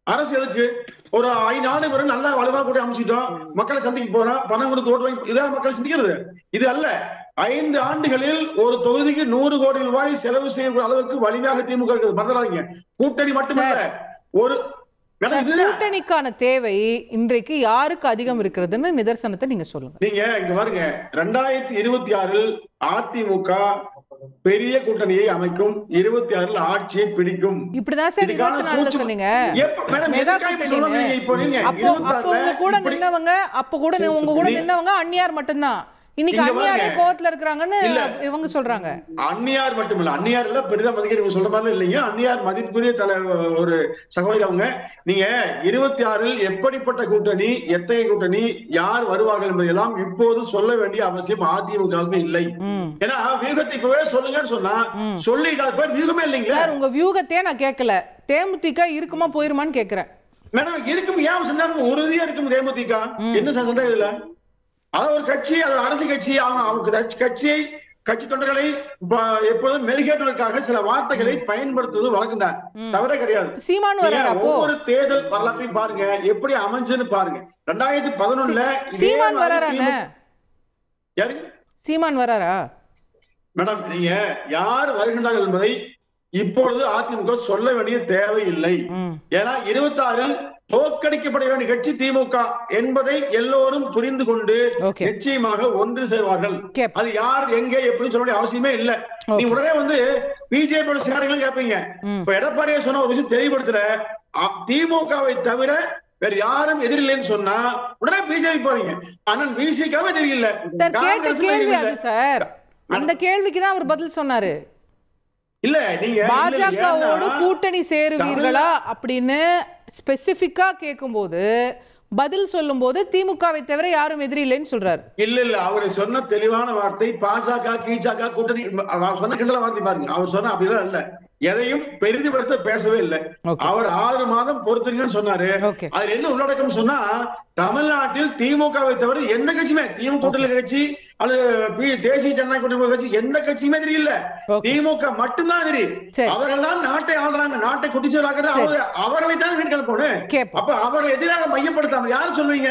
அரசு எதுக்கு? ஒரு 5 ஆண்டு பிறகு நல்லா வலுவா கூட அமைச்சிட்டோம், மக்களை சந்திக்க போறோம், பணம் கொடுத்து ஓட்டு வாங்கி, இதான் மக்கள் சிந்திக்கிறது. இது அல்ல. 5 ஆண்டுகளில் ஒரு தொகுதிக்கு 100 கோடி ரூபாய் செலவு செய்யக்கூடிய அளவுக்கு வலிமையாக திமுக இருக்குது. மறந்துடாதீங்க. கூட்டணி மட்டுமல்ல, ஒரு கூட்டணிக்கான தேவை இன்றைக்கு யாருக்கு அதிகம் இருக்கிறதுன்னு நிதர்சனத்தை நீங்க சொல்லுங்க. நீங்க இங்க பாருங்க, 2026 அதிமுக பெரிய கூட்டணியை அமைக்கும், 26 ஆட்சியை பிடிக்கும். இப்படிதான் சார் சொன்னீங்க. அப்ப கூட உங்க கூட நின்னவங்க அந்நியார் மட்டும்தான். இன்னைக்கு அந்நியாரே கோவத்துல இருக்காங்கன்னு இவங்க சொல்றாங்க. அந்நியார் மட்டும் இல்ல, அந்நியார் இல்ல பெரிதா மதிக்க சொல்ற மாதிரி இல்லைங்க. அந்நியார் மதிப்புக்குரிய ஒரு சகோதரி அவங்க. நீங்க 26 எப்படிப்பட்ட கூட்டணி, எத்தகைய கூட்டணி, யார் வருவார்கள் என்பதெல்லாம் இப்போது சொல்ல வேண்டிய அவசியம் அதிமுகவுக்கு இல்லை. ஏன்னா வியூகத்தை இப்பவே சொல்லுங்கன்னு சொன்னா சொல்லிட்டா வியூகமே இல்லைங்க. சார் உங்க வியூகத்தையே நான் கேட்கல, தேமுதிக இருக்குமா போயிருமான்னு கேக்குறேன். மேடம் இருக்கும், ஏன் சொன்னாங்க உறுதியா இருக்கும் தேமுதிக. என்ன சந்தேகம் இல்ல, அது ஒரு கட்சி, அது அரசு கட்சி. அவங்க கட்சியை, கட்சி தொண்டர்களை எப்பொழுதும் மெருகேற்றுவதற்காக சில வார்த்தைகளை பயன்படுத்துவது வழக்கம் தான், தவறே கிடையாது. ஒவ்வொரு தேர்தல் வரலாற்றையும் பாருங்க எப்படி அமைஞ்சுன்னு பாருங்க. 2011 சீமான் வராரா மேடம்? நீங்க யார் வருகின்றார்கள் என்பதை இப்பொழுது அதிமுக சொல்ல வேண்டிய தேவை இல்லை. ஏன்னா 26 தோற்கடிக்கப்பட வேண்டிய கட்சி திமுக என்பதை எல்லோரும் புரிந்து கொண்டு நிச்சயமாக ஒன்று சேர்வார்கள். அது யார் எங்கே எப்படி சொல்ல வேண்டிய அவசியமே இல்ல. நீ உடனே பிஜேபி சேரங்கள் கேட்பீங்க. இப்ப எடப்பாடியை சொன்ன ஒரு விஷயம் தெளிவுபடுத்துற, திமுகவை தவிர வேற யாரும் எதிரில்லைன்னு சொன்னா உடனே பிஜேபி போறீங்க. ஆனால் பிசிகாவே தெரியல. அந்த கேள்விக்குதான் அவர் பதில் சொன்னாரு. இல்ல நீங்க பாஜகவோடு கூட்டணி சேருவீர்களா அப்படின்னு ஸ்பெசிபிக்கா கேட்கும்போது பதில் சொல்லும் போது திமுகவை தவிர யாரும் எதிரி இல்லைன்னு சொல்றாரு. இல்ல அவரை சொன்ன தெளிவான வார்த்தை பாஜக கீஜக கூட்டணி சொன்ன கிண்டல வார்த்தை பாருங்க. அவர் சொன்ன அப்படிலாம் இல்ல, எதையும் பெரிதுபடுத்த பேசவே இல்லை. அவர் 6 மாதம் பொறுத்துங்கன்னு சொன்னாரு. அதுல என்ன உள்ளடக்கம் சொன்னா, தமிழ்நாட்டில் திமுகவை தவிர எந்த கட்சியுமே, திமுக கூட்டணி கட்சி அல்லது தேசிய ஜனநாயக கூட்டணி கட்சி எந்த கட்சியுமே தெரியல, திமுக மட்டும்தான் தெரியும். அவர்கள் தான் நாட்டை ஆளுறாங்க, நாட்டை குட்டிச்சவராக அவர்களை தான் வீட்டுக்கு போகணும். அப்ப அவர்கள் எதிராக மையப்படுத்தாம யாரும் சொல்லுவீங்க?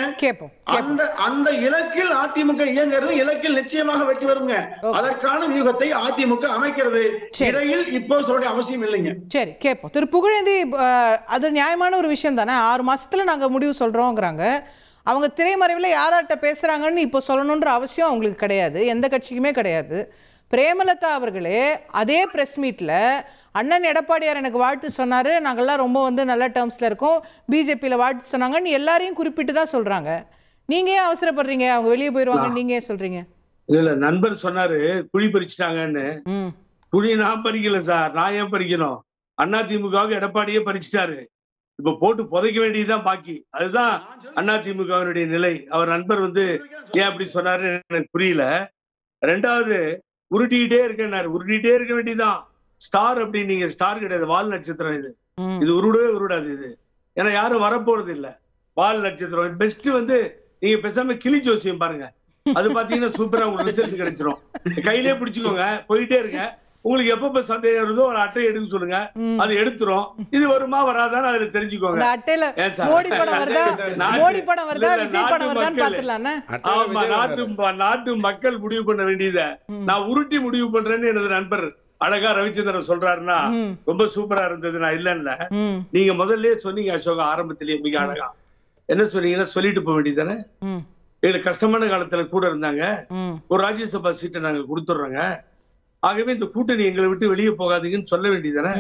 அந்த இலக்கில் அதிமுக இயங்குறது, இலக்கில் நிச்சயமாக வெற்றி வருங்க. அதற்கான வியூகத்தை அதிமுக அமைக்கிறது. இடையில் இப்போ சொல்ற அவசியம் இல்லைங்க. சரி கேட்போம். திரு புகழேந்தி, அது நியாயமான ஒரு விஷயம் தானே. 6 மாசத்துல நாங்க முடிவு சொல்றோங்கிறாங்க. அவங்க திரைமறைவில் யார்கிட்ட பேசுறாங்கன்னு இப்போ சொல்லணுன்ற அவசியம் அவங்களுக்கு கிடையாது, எந்த கட்சிக்குமே கிடையாது. பிரேமலதா அவர்களே அதே பிரஸ் மீட்ல அண்ணன் எடப்பாடியார் எனக்கு வாழ்த்து சொன்னாரு, நாங்கள்லாம் ரொம்ப நல்ல டேர்ம்ஸ்ல இருக்கோம், பிஜேபியில வாழ்த்து சொன்னாங்கன்னு எல்லாரையும் குறிப்பிட்டு தான் சொல்றாங்க. நீங்க ஏன் அவசரப்படுறீங்க? அவங்க வெளியே போயிருவாங்க, நீங்க ஏன் சொல்றீங்க? இல்ல நண்பர் சொன்னாரு குழி பறிச்சுட்டாங்கன்னு. குழி நான் பறிக்கல சார், நான் ஏன் பறிக்கணும்? அதிமுகவுக்கு எடப்பாடியே பறிச்சுட்டாரு. இப்ப போட்டு புதைக்க வேண்டியதுதான் பாக்கி. அதுதான் அதிமுகவினுடைய நிலை. அவர் நண்பர் ஏன் அப்படி சொன்னாரு எனக்கு புரியல. 2வது உருட்டிக்கிட்டே இருக்கேன்னாரு. உருட்டிகிட்டே இருக்க வேண்டியதுதான். ஸ்டார் அப்படி நீங்க ஸ்டார் கிடையாது, வால் நட்சத்திரம். இது உருடவே உருடாது இது. ஏன்னா யாரும் வரப்போறது இல்ல. வால் நட்சத்திரம் பெஸ்ட். நீங்க பேசாம கிளி ஜோசியம் பாருங்க, அது பாத்தீங்கன்னா சூப்பரா உங்களுக்கு ரிசல்ட் கிடைச்சிரும். கையிலே பிடிச்சுக்கோங்க, போயிட்டே இருங்க. உங்களுக்கு எப்ப சந்தேகம் வருதோ ஒரு அட்டை எடுக்க சொல்லுங்க, அது எடுத்துரும். இது வருமா வராதான்னு அதுல தெரிஞ்சுக்கோங்க. நாட்டு மக்கள் முடிவு பண்ண வேண்டியத நான் உருட்டி முடிவு பண்றேன்னு எனது நண்பர் அழகா ரவிச்சந்திரன் சொல்றாருன்னா ரொம்ப சூப்பரா இருந்தது. நான் இல்லைன்ன, நீங்க முதல்ல சொன்னீங்க அசோகா, ஆரம்பத்திலேயே மிக அழகா என்ன சொன்னீங்கன்னா சொல்லிட்டு போக வேண்டியதானே. எங்களுக்கு கஷ்டமான காலத்துல கூட இருந்தாங்க, ஒரு ராஜ்யசபா சீட்டை நாங்க கொடுத்துடுறோங்க, ஆகவே இந்த கூட்டணி எங்களை விட்டு வெளியே போகாதீங்கன்னு சொல்ல வேண்டியதானே.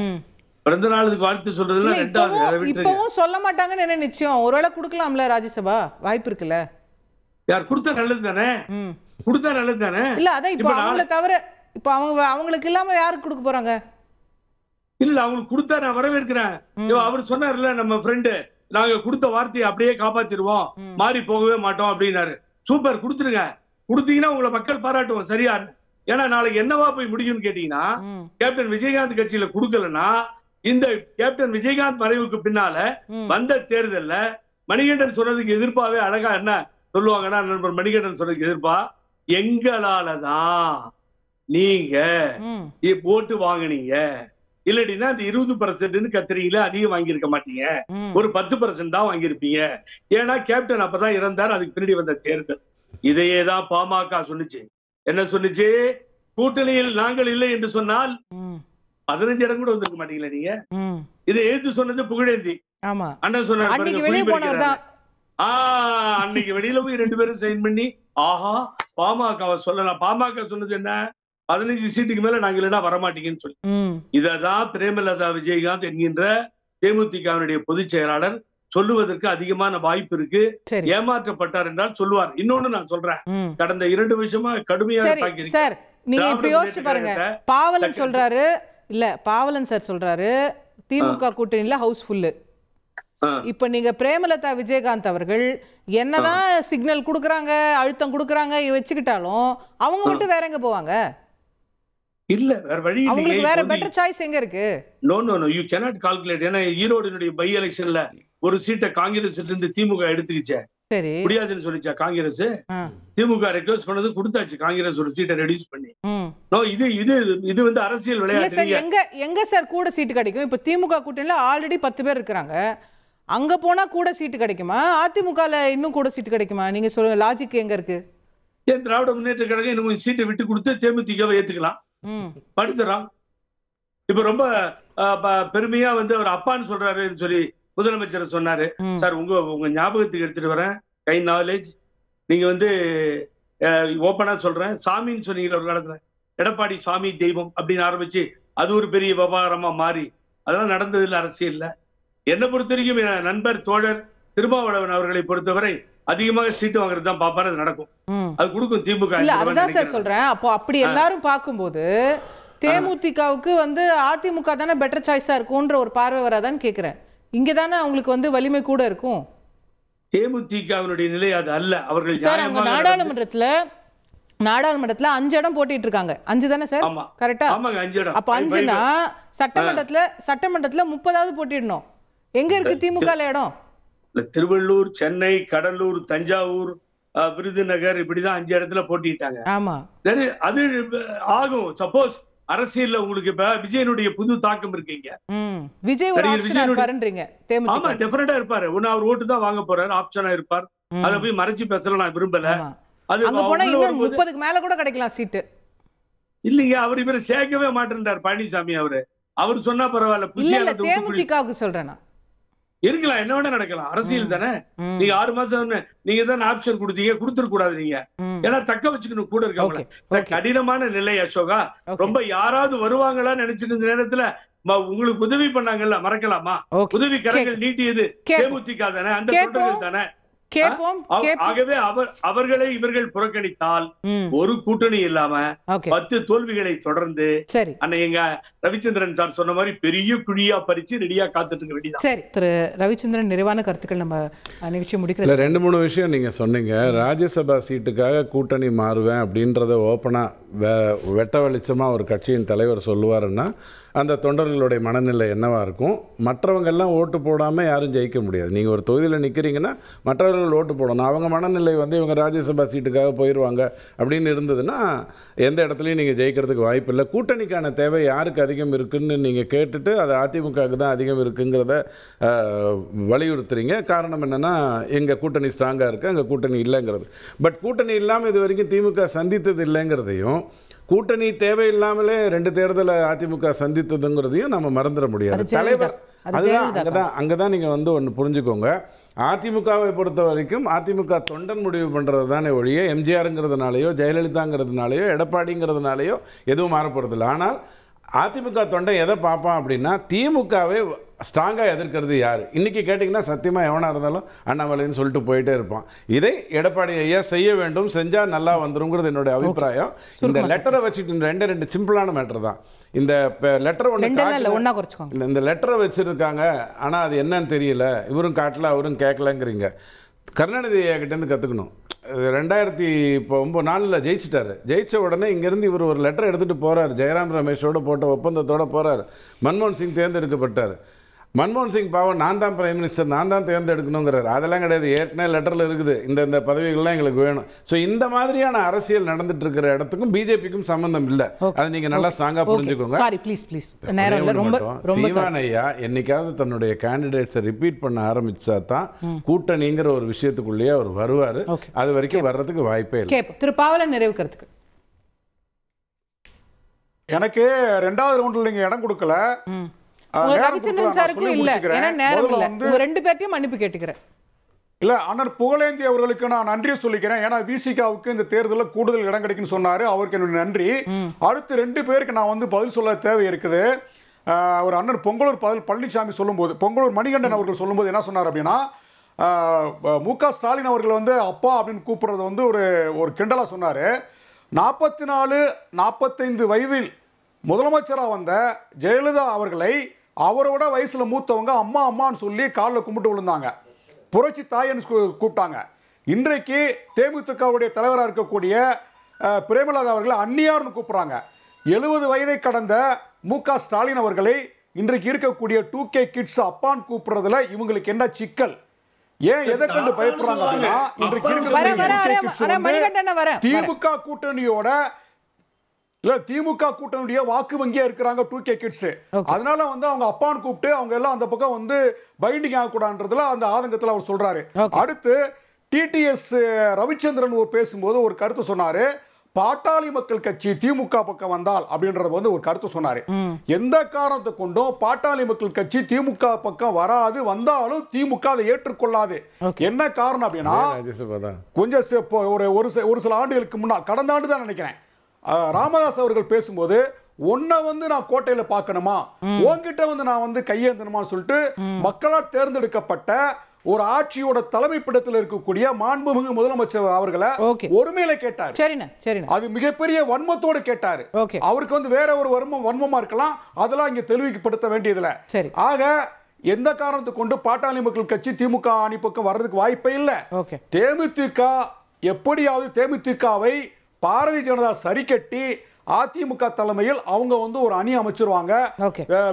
பிறந்த நாளுக்கு வாழ்த்து சொல்றதுல ரெண்டாவது, அதை விட்டுருங்க. இப்பவும் சொல்ல மாட்டாங்கன்னு என்ன நிச்சயம்? ஒருவேளை கொடுக்கலாம்ல ராஜ்யசபா, வாய்ப்பு இருக்குல்ல? யார் கொடுத்தா நல்லது தானே, கொடுத்தா நல்லது தானே. இல்ல அதான் இப்ப அவங்கள தவிர இப்ப அவங்களுக்கு இல்லாம யாருக்கு கொடுக்க போறாங்க? இல்ல அவங்களுக்கு கொடுத்தா நான் வரவேற்கிறேன். அவர் சொன்னார்ல நம்ம ஃப்ரெண்டு, நாங்க கொடுத்த வார்த்தையை அப்படியே காப்பாத்திடுவோம், மாறி போகவே மாட்டோம் அப்படின்னாரு. சூப்பர், கொடுத்துருங்க. கொடுத்தீங்கன்னா உங்களை மக்கள் பாராட்டுவோம். சரியா? ஏன்னா நாளைக்கு என்னவா போய் முடியும்னு கேட்டீங்கன்னா, கேப்டன் விஜயகாந்த் கட்சியில கொடுக்கலன்னா இந்த கேப்டன் விஜயகாந்த் மறைவுக்கு பின்னால வந்த தேர்தல்ல மணிகண்டன் சொன்னதுக்கு எதிர்ப்பாவே அழகா என்ன சொல்லுவாங்கன்னா, நண்பர் மணிகண்டன் சொன்னதுக்கு எதிர்ப்பா, எங்களாலதான் நீங்க ஓட்டு வாங்கினீங்க, இல்லடினா அந்த 20% கத்துறீங்களா, அதிகம் வாங்கியிருக்க மாட்டீங்க, ஒரு 10% தான் வாங்கியிருப்பீங்க. ஏன்னா கேப்டன் அப்பதான் இறந்தார், அதுக்கு பின்னாடி வந்த தேர்தல். இதையேதான் பாமக சொன்னுச்சு. என்ன சொன்னுச்சு? கூட்டணியில் நாங்கள் இல்லை என்று சொன்னால் 15 இடம் கூட வந்திருக்க மாட்டீங்களா நீங்க. இதை எழுத்து சொன்னது புகழேந்தி. அண்ணன் சொன்னார், அன்னைக்கு வெளியில போய் 2 பேரும் சைன் பண்ணி ஆஹா பாமக சொல்லலாம். பாமக சொன்னது என்ன? 15 சீட்டுக்கு மேல நாங்க இல்லைன்னா வரமாட்டீங்கன்னு சொல்லி. இததான் பிரேமலதா விஜயகாந்த் என்கின்ற தேமுதிகவினுடைய பொதுச் செயலாளர் சொல்லுவதற்கு அதிகமான வாய்ப்பு இருக்கு. ஏமாற்றப்பட்டார் என்றால் சொல்லுவார். இன்னொன்னு நான் சொல்றேன், கடந்த 2 வருஷமா கடுமையாக சார் நீங்க இப்படி யோசிச்சு பாருங்க. பாவலன் சொல்றாரு, இல்ல பாவலன் சார் சொல்றாரு திமுக கூட்டணியில ஹவுஸ்ஃபுல். இப்ப நீங்க பிரேமலதா விஜயகாந்த் அவர்கள் என்னதான் சிக்னல் குடுக்கறாங்க, அழுத்தம் குடுக்கறாங்க வச்சுக்கிட்டாலும் அவங்க மட்டும் வேற எங்க போவாங்க? இல்ல வேற வழி இல்ல. உங்களுக்கு வேற பெட்டர் சாய்ஸ் எங்க இருக்கு? No no no, you cannot calculate. ஏன்னா ஈரோடுனுடைய பை எலெக்ஷன்ல ஒரு சீட்டை காங்கிரஸ் இருந்து திமுக எடுத்துக்கிச்சே, சரி முடியாதுன்னு சொல்லிச்சா காங்கிரஸ். திமுக ரெக்வெஸ்ட் பண்ணது கொடுத்தாச்சு, காங்கிரஸ் ஒரு சீட்டை ரெடியூஸ் பண்ணி. நோ, இது இது இது வந்து அரசியல் விளையாட்டு. எங்க சார் கூட சீட்டு கிடைக்கும்? இப்ப திமுக கூட்டணியில ஆல்ரெடி 10 பேர் இருக்காங்க. அங்க போனா கூட சீட்டு கிடைக்குமா? அதிமுகல இன்னும் கூட சீட்டு கிடைக்குமா? நீங்க சொல்லுங்க, லாஜிக் எங்க இருக்கு? ஏன் திராவிட முன்னேற்ற கழகம் இன்னும் கொஞ்சம் சீட்டை விட்டு கொடுத்து தேமுதிகவை ஏத்துக்கலாம், படுத்துறான். இப்ப ரொம்ப பெருமையா வந்து அவர் அப்பான்னு சொல்றாருன்னு சொல்லி முதலமைச்சர் சொன்னாரு. சார் உங்க ஞாபகத்துக்கு எடுத்துட்டு வரேன், கை நாலேஜ், நீங்க வந்து ஓப்பனா சொல்றேன், சாமின்னு சொன்னீங்க ஒரு காலத்துல, எடப்பாடி சாமி தெய்வம் அப்படின்னு ஆரம்பிச்சு அது ஒரு பெரிய விவகாரமா மாறி அதெல்லாம் நடந்ததில்லை அரசியல்ல. என்னை பொறுத்த வரைக்கும் என் நண்பர் தோழர் திருமாவளவன் அவர்களை பொறுத்தவரை அதிகமாக சீட்டு வாங்குறது தான் பாப்பாரு, அது நடக்கும், அது கொடுக்கும் திமுக. அதுதான் சார் சொல்றேன். அப்போ அப்படி எல்லாரும் பார்க்கும்போது தேமுதிகவுக்கு வந்து அதிமுக தானே பெட்டர் சாய்ஸா இருக்கும்ன்ற ஒரு பார்வை வராதான்னு கேக்குறேன். இங்க தானே அவங்களுக்கு வந்து வலிமை கூட இருக்கும். தேமுதிகவினுடைய நிலை அது அல்ல. அவர்கள் நாடாளுமன்றத்துல 5 இடம் போட்டிட்டு இருக்காங்க. 5 தானே சார்? கரெக்டா? அப்ப 5னா சட்டமன்றத்துல 30வது போட்டிடணும். எங்க இருக்கு திமுக இடம்? திருவள்ளூர், சென்னை, கடலூர், தஞ்சாவூர், விருதுநகர், இப்படிதான் 5 இடத்துல போட்டிட்டாங்க. ஆமா, அது ஆகும். சப்போஸ் அரசியல்ல உங்களுக்கு இப்ப விஜயனுடைய புது தாக்கம் இருக்கீங்க, விஜய் ஒரு ஆப்ஷனா இருப்பாருன்றீங்க. ஆமா, டெஃபினட்டா இருப்பாரு. ஒன்னு அவர் ஓட்டு தான் வாங்க போறாரு, ஆப்ஷனா இருப்பார். அத போய் மறைச்சு பேசல நான் விரும்பல. அது அங்க போனா இன்னும் 30க்கு மேல கூட கிடைக்கலாம் சீட்டு. இல்லைங்க, அவர் இவரை சேர்க்கவே மாட்டேன்றார் பழனிசாமி. அவர் சொன்னா பரவாயில்ல, தேமுதிகவுக்கு சொல்றேன் இருக்கலாம், என்ன வேணா நடக்கலாம், அரசியல் தானே. நீங்க 6 மாசம் நீங்க தான் ஆப்ஷன் கொடுத்தீங்க, கொடுத்துட கூடாது நீங்க. ஏன்னா தக்க வச்சுக்கணும் கூட இருக்கவங்கள. கடினமான நிலை அசோகா. ரொம்ப யாராவது வருவாங்களான்னு நினைச்சிட்டு இந்த நேரத்துல உங்களுக்கு உதவி பண்ணாங்கல்ல, மறக்கலாமா? உதவி கரங்கள் நீட்டியது தேமுதிக தானே, அந்த தொண்டர்கள் தானே. ஆகவே அவர்களை இவர்கள் புறக்கணித்தால் ஒரு கூட்டணி இல்லாம 10 தோல்விகளை தொடர்ந்து எங்க ரவிச்சந்திரன் சார் சொன்ன மாதிரி பெரிய குழியா பறிச்சு ரெடியா காத்துட்டு இருக்க வேண்டியதான். சரி திரு ரவிச்சந்திரன், நிறைவான கருத்துக்கள் நம்ம நிகழ்ச்சி முடிக்கல. 2-3 விஷயம் நீங்க சொன்னீங்க. ராஜ்யசபா சீட்டுக்காக கூட்டணி மாறுவேன் அப்படின்றத ஓப்பனா வெட்ட வெளிச்சமா ஒரு கட்சியின் தலைவர் சொல்லுவாருன்னா அந்த தொண்டர்களுடைய மனநிலை என்னவா இருக்கும்? மற்றவங்க எல்லாம் ஓட்டு போடாமல் யாரும் ஜெயிக்க முடியாது. நீங்கள் ஒரு தொகுதியில் நிற்கிறீங்கன்னா மற்றவர்கள் ஓட்டு போடணும். அவங்க மனநிலை வந்து இவங்க ராஜ்யசபா சீட்டுக்காக போயிடுவாங்க அப்படின்னு இருந்ததுன்னா எந்த இடத்துலையும் நீங்கள் ஜெயிக்கிறதுக்கு வாய்ப்பு இல்லை. கூட்டணிக்கான தேவை யாருக்கு அதிகம் இருக்குன்னு நீங்கள் கேட்டுட்டு அது அதிமுகவுக்கு தான் அதிகம் இருக்குங்கிறத வலியுறுத்துறீங்க. காரணம் என்னென்னா எங்கள் கூட்டணி ஸ்ட்ராங்காக இருக்குது, எங்கள் கூட்டணி இல்லைங்கிறது. பட் கூட்டணி இல்லாமல் இது வரைக்கும் திமுக சந்தித்தது இல்லைங்கிறதையும், கூட்டணி தேவையில்லாமலே 2 தேர்தலை அதிமுக சந்தித்ததுங்கிறதையும் நம்ம மறந்துட முடியாது. தலைவர் அதுதான் அங்கதான் நீங்க வந்து ஒன்று புரிஞ்சுக்கோங்க. அதிமுகவை பொறுத்த வரைக்கும் அதிமுக தொண்டன் முடிவு பண்ணுறது தானே ஒழிய எம்ஜிஆருங்கிறதுனாலையோ ஜெயலலிதாங்கிறதுனாலையோ எடப்பாடிங்கிறதுனாலையோ எதுவும் மாறப்படுறதில்லை. ஆனால் அதிமுக தொண்டை எதை பார்ப்பான் அப்படின்னா திமுகவே ஸ்ட்ராங்காக எதிர்க்கிறது யார்? இன்றைக்கி கேட்டிங்கன்னா சத்தியமாக எவனாக இருந்தாலும் அண்ணாமலைன்னு சொல்லிட்டு போயிட்டே இருப்பான். இதை எடப்பாடி ஐயா செய்ய வேண்டும், செஞ்சால் நல்லா வந்துருங்கிறது என்னுடைய அபிப்பிராயம். இந்த லெட்டரை வச்சுட்டு ரெண்டு சிம்பிளான மேட்டர் தான். இந்த லெட்டர் இந்த லெட்டரை வச்சுருக்காங்க, ஆனால் அது என்னன்னு தெரியல, இவரும் காட்டல அவரும் கேட்கலங்கிறீங்க. கருணாநிதி ஐயாக்கிட்டேருந்து கற்றுக்கணும். 2004 ஜெயிச்சிட்டாரு. ஜெயிச்ச உடனே இங்கேருந்து இவர் ஒரு லெட்டர் எடுத்துகிட்டு போகிறார். ஜெயராம் ரமேஷோட போட்ட ஒப்பந்தத்தோடு போகிறார். மன்மோகன் சிங் தேர்ந்தெடுக்கப்பட்டார். மன்மோகன் சிங் பாவம் நான் தான் பிரைம் மினிஸ்டர், நான் தான் தேர்ந்தெடுக்கணுங்கிறார். அதெல்லாம் கிடையாது, ஏற்கனவே லெட்டரில் இருக்குது, இந்த பதவிகள்லாம் எங்களுக்கு வேணும். ஸோ இந்த மாதிரியான அரசியல் நடந்துட்டு இருக்கிற இடத்துக்கும் பிஜேபிக்கும் சம்பந்தம் இல்லை. அதை நீங்கள் நல்லா ஸ்ட்ராங்காக புரிஞ்சுக்கோங்க. சீமான் ஐயா என்னைக்காவது தன்னுடைய கேண்டிடேட்ஸை ரிப்பீட் பண்ண ஆரம்பிச்சா தான் கூட்டணிங்கிற ஒரு விஷயத்துக்குள்ளேயே அவர் வருவார். அது வரைக்கும் வர்றதுக்கு வாய்ப்பே இல்லை. திரு பாவலன் நிறைவுக்கிறதுக்கு எனக்கு 2வது ரவுண்டில் நீங்கள் இடம் கொடுக்கல. ரவிச்சந்திரன் சாருக்கு இல்ல, ஏன்னா நேரம் இல்ல. உங்க ரெண்டு பேர்ட்டையும் மன்னிப்பு கேட்டுக்கிறேன். இல்ல, அண்ணன் புகழேந்தி அவர்களுக்கு நான் நன்றியை சொல்லிக்கிறேன். ஏன்னா விசிகாவுக்கு இந்த தேர்தலில் கூடுதல் இடம் கிடைக்குன்னு சொன்னாரு, அவருக்கு என்னுடைய நன்றி. அடுத்து 2 பேருக்கு நான் பதில் சொல்ல தேவை இருக்குது. ஒரு அண்ணன் பொங்கலூர் பழனிசாமி சொல்லும்போது, பொங்கலூர் மணிகண்டன் அவர்கள் சொல்லும்போது என்ன சொன்னார் அப்படின்னா, மு.க. ஸ்டாலின் அவர்கள் அப்பா அப்படின்னு கூப்பிடுறது ஒரு கிண்டலா சொன்னாரு. 44-45 வயதில் முதலமைச்சராக வந்த ஜெயலலிதா அவர்களை அவரோட வயசுல மூத்தவங்க அம்மா அம்மான்னு சொல்லி காலில் கும்பிட்டு விழுந்தாங்க. புரட்சி தாயன்னு கூப்பிட்டாங்க. இன்றைக்கு தேமுதிகவுடைய தலைவராக இருக்கக்கூடிய பிரேமலதா அவர்களை அந்நியார்னு கூப்பிடுறாங்க. 70 வயதை கடந்த மு.க. ஸ்டாலின் அவர்களை இன்றைக்கு இருக்கக்கூடிய 2K கிட்ஸ் அப்பான்னு கூப்பிடுறதுல இவங்களுக்கு என்ன சிக்கல்? ஏன் எதை கண்டு பயப்படுறாங்க அப்படின்னா, இன்றைக்கு திமுக கூட்டணியோட திமுக கூட்டணியுடைய வாக்கு வங்கியா இருக்கிறாங்க 2K கிட்ஸ். அதனால அவங்க அப்பான்னு கூப்பிட்டு அவங்க எல்லாம் அந்த பக்கம் பைண்டிங் ஆகக்கூடாதுன்றதுல அந்த ஆதங்கத்தில் அவர் சொல்றாரு. அடுத்து டிடிஎஸ் ரவிச்சந்திரன் பேசும்போது ஒரு கருத்து சொன்னாரு. பாட்டாளி மக்கள் கட்சி திமுக பக்கம் வந்தால் அப்படின்றது ஒரு கருத்து சொன்னாரு. எந்த காரணத்தை கொண்டும் பாட்டாளி மக்கள் கட்சி திமுக பக்கம் வராது, வந்தாலும் திமுக அதை ஏற்றுக்கொள்ளாது. என்ன காரணம் அப்படின்னா, கொஞ்சம் ஒரு சில ஆண்டுகளுக்கு முன்னால், கடந்த ஆண்டு தான் நினைக்கிறேன், ராமதாஸ் அவர்கள் பேசும்போது உன்னை நான் கோட்டையில பார்க்கணுமா, உன்கிட்ட நான் கையேந்தணுமான்னு சொல்லிட்டு மக்களால் தேர்ந்தெடுக்கப்பட்ட ஒரு ஆட்சியோட தலைமைப்பிடத்தில் இருக்கக்கூடிய மாண்புமிகு முதலமைச்சர் அவர்களை ஒருமையில கேட்டார். அது மிகப்பெரிய வன்மத்தோடு கேட்டாரு. அவருக்கு வேற ஒரு வன்மமா இருக்கலாம், அதெல்லாம் இங்க தெளிவுபடுத்த வேண்டியதுல. ஆக எந்த காரணத்தை கொண்டு பாட்டாளி மக்கள் கட்சி திமுக அணி பக்கம் வர்றதுக்கு வாய்ப்பே இல்லை. தேமுதிக எப்படியாவது தேமுதிகவை பாரதிய ஜனதா சரி கட்டி அதிமுக தலைமையில் அவங்க ஒரு அணி அமைச்சிருவாங்க.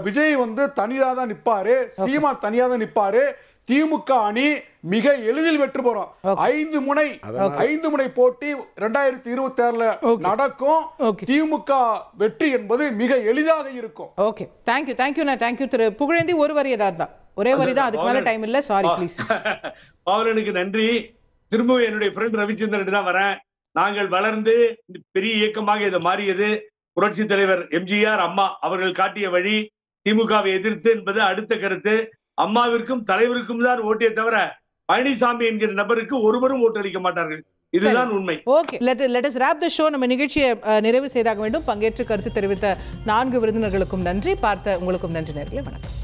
விஜய் தனியா தான் நிப்பாரு, சீமான் தனியா தான் நிப்பாரு. திமுக அணி மிக எளிதில் வெற்றி பெறும். 5 முனை போட்டி 2026 நடக்கும். திமுக வெற்றி என்பது மிக எளிதாக இருக்கும். ஓகே, தேங்க்யூ திரு புகழேந்தி. ஒரு வரி தான், ஒரே வரி தான், அதுக்கு மேல டைம் இல்ல, சாரி ப்ளீஸ். பாவலனுக்கு நன்றி. திரும்பவும் என்னுடைய ஃப்ரெண்ட் ரவிச்சந்திரன் தான் வரேன். நாங்கள் வளர்ந்து பெரிய இயக்கமாக இது மாறியது புரட்சி தலைவர் எம்ஜிஆர் அம்மா அவர்கள் காட்டிய வழி. திமுகவை எதிர்த்து என்பது அடுத்த கருத்து. அம்மாவிற்கும் தலைவருக்கும் தான் ஓட்டிய தவிர பழனிசாமி என்கிற நபருக்கு ஒருவரும் ஓட்டளிக்க மாட்டார்கள். இதுதான் உண்மை. Okay, let us wrap the show. நம்ம நிகழ்ச்சியை நிறைவு செய்தாக வேண்டும். பங்கேற்று கருத்து தெரிவித்த 4 விருந்தினர்களுக்கும் நன்றி, பார்த்த உங்களுக்கும் நன்றி நேயர்களே. வணக்கம்.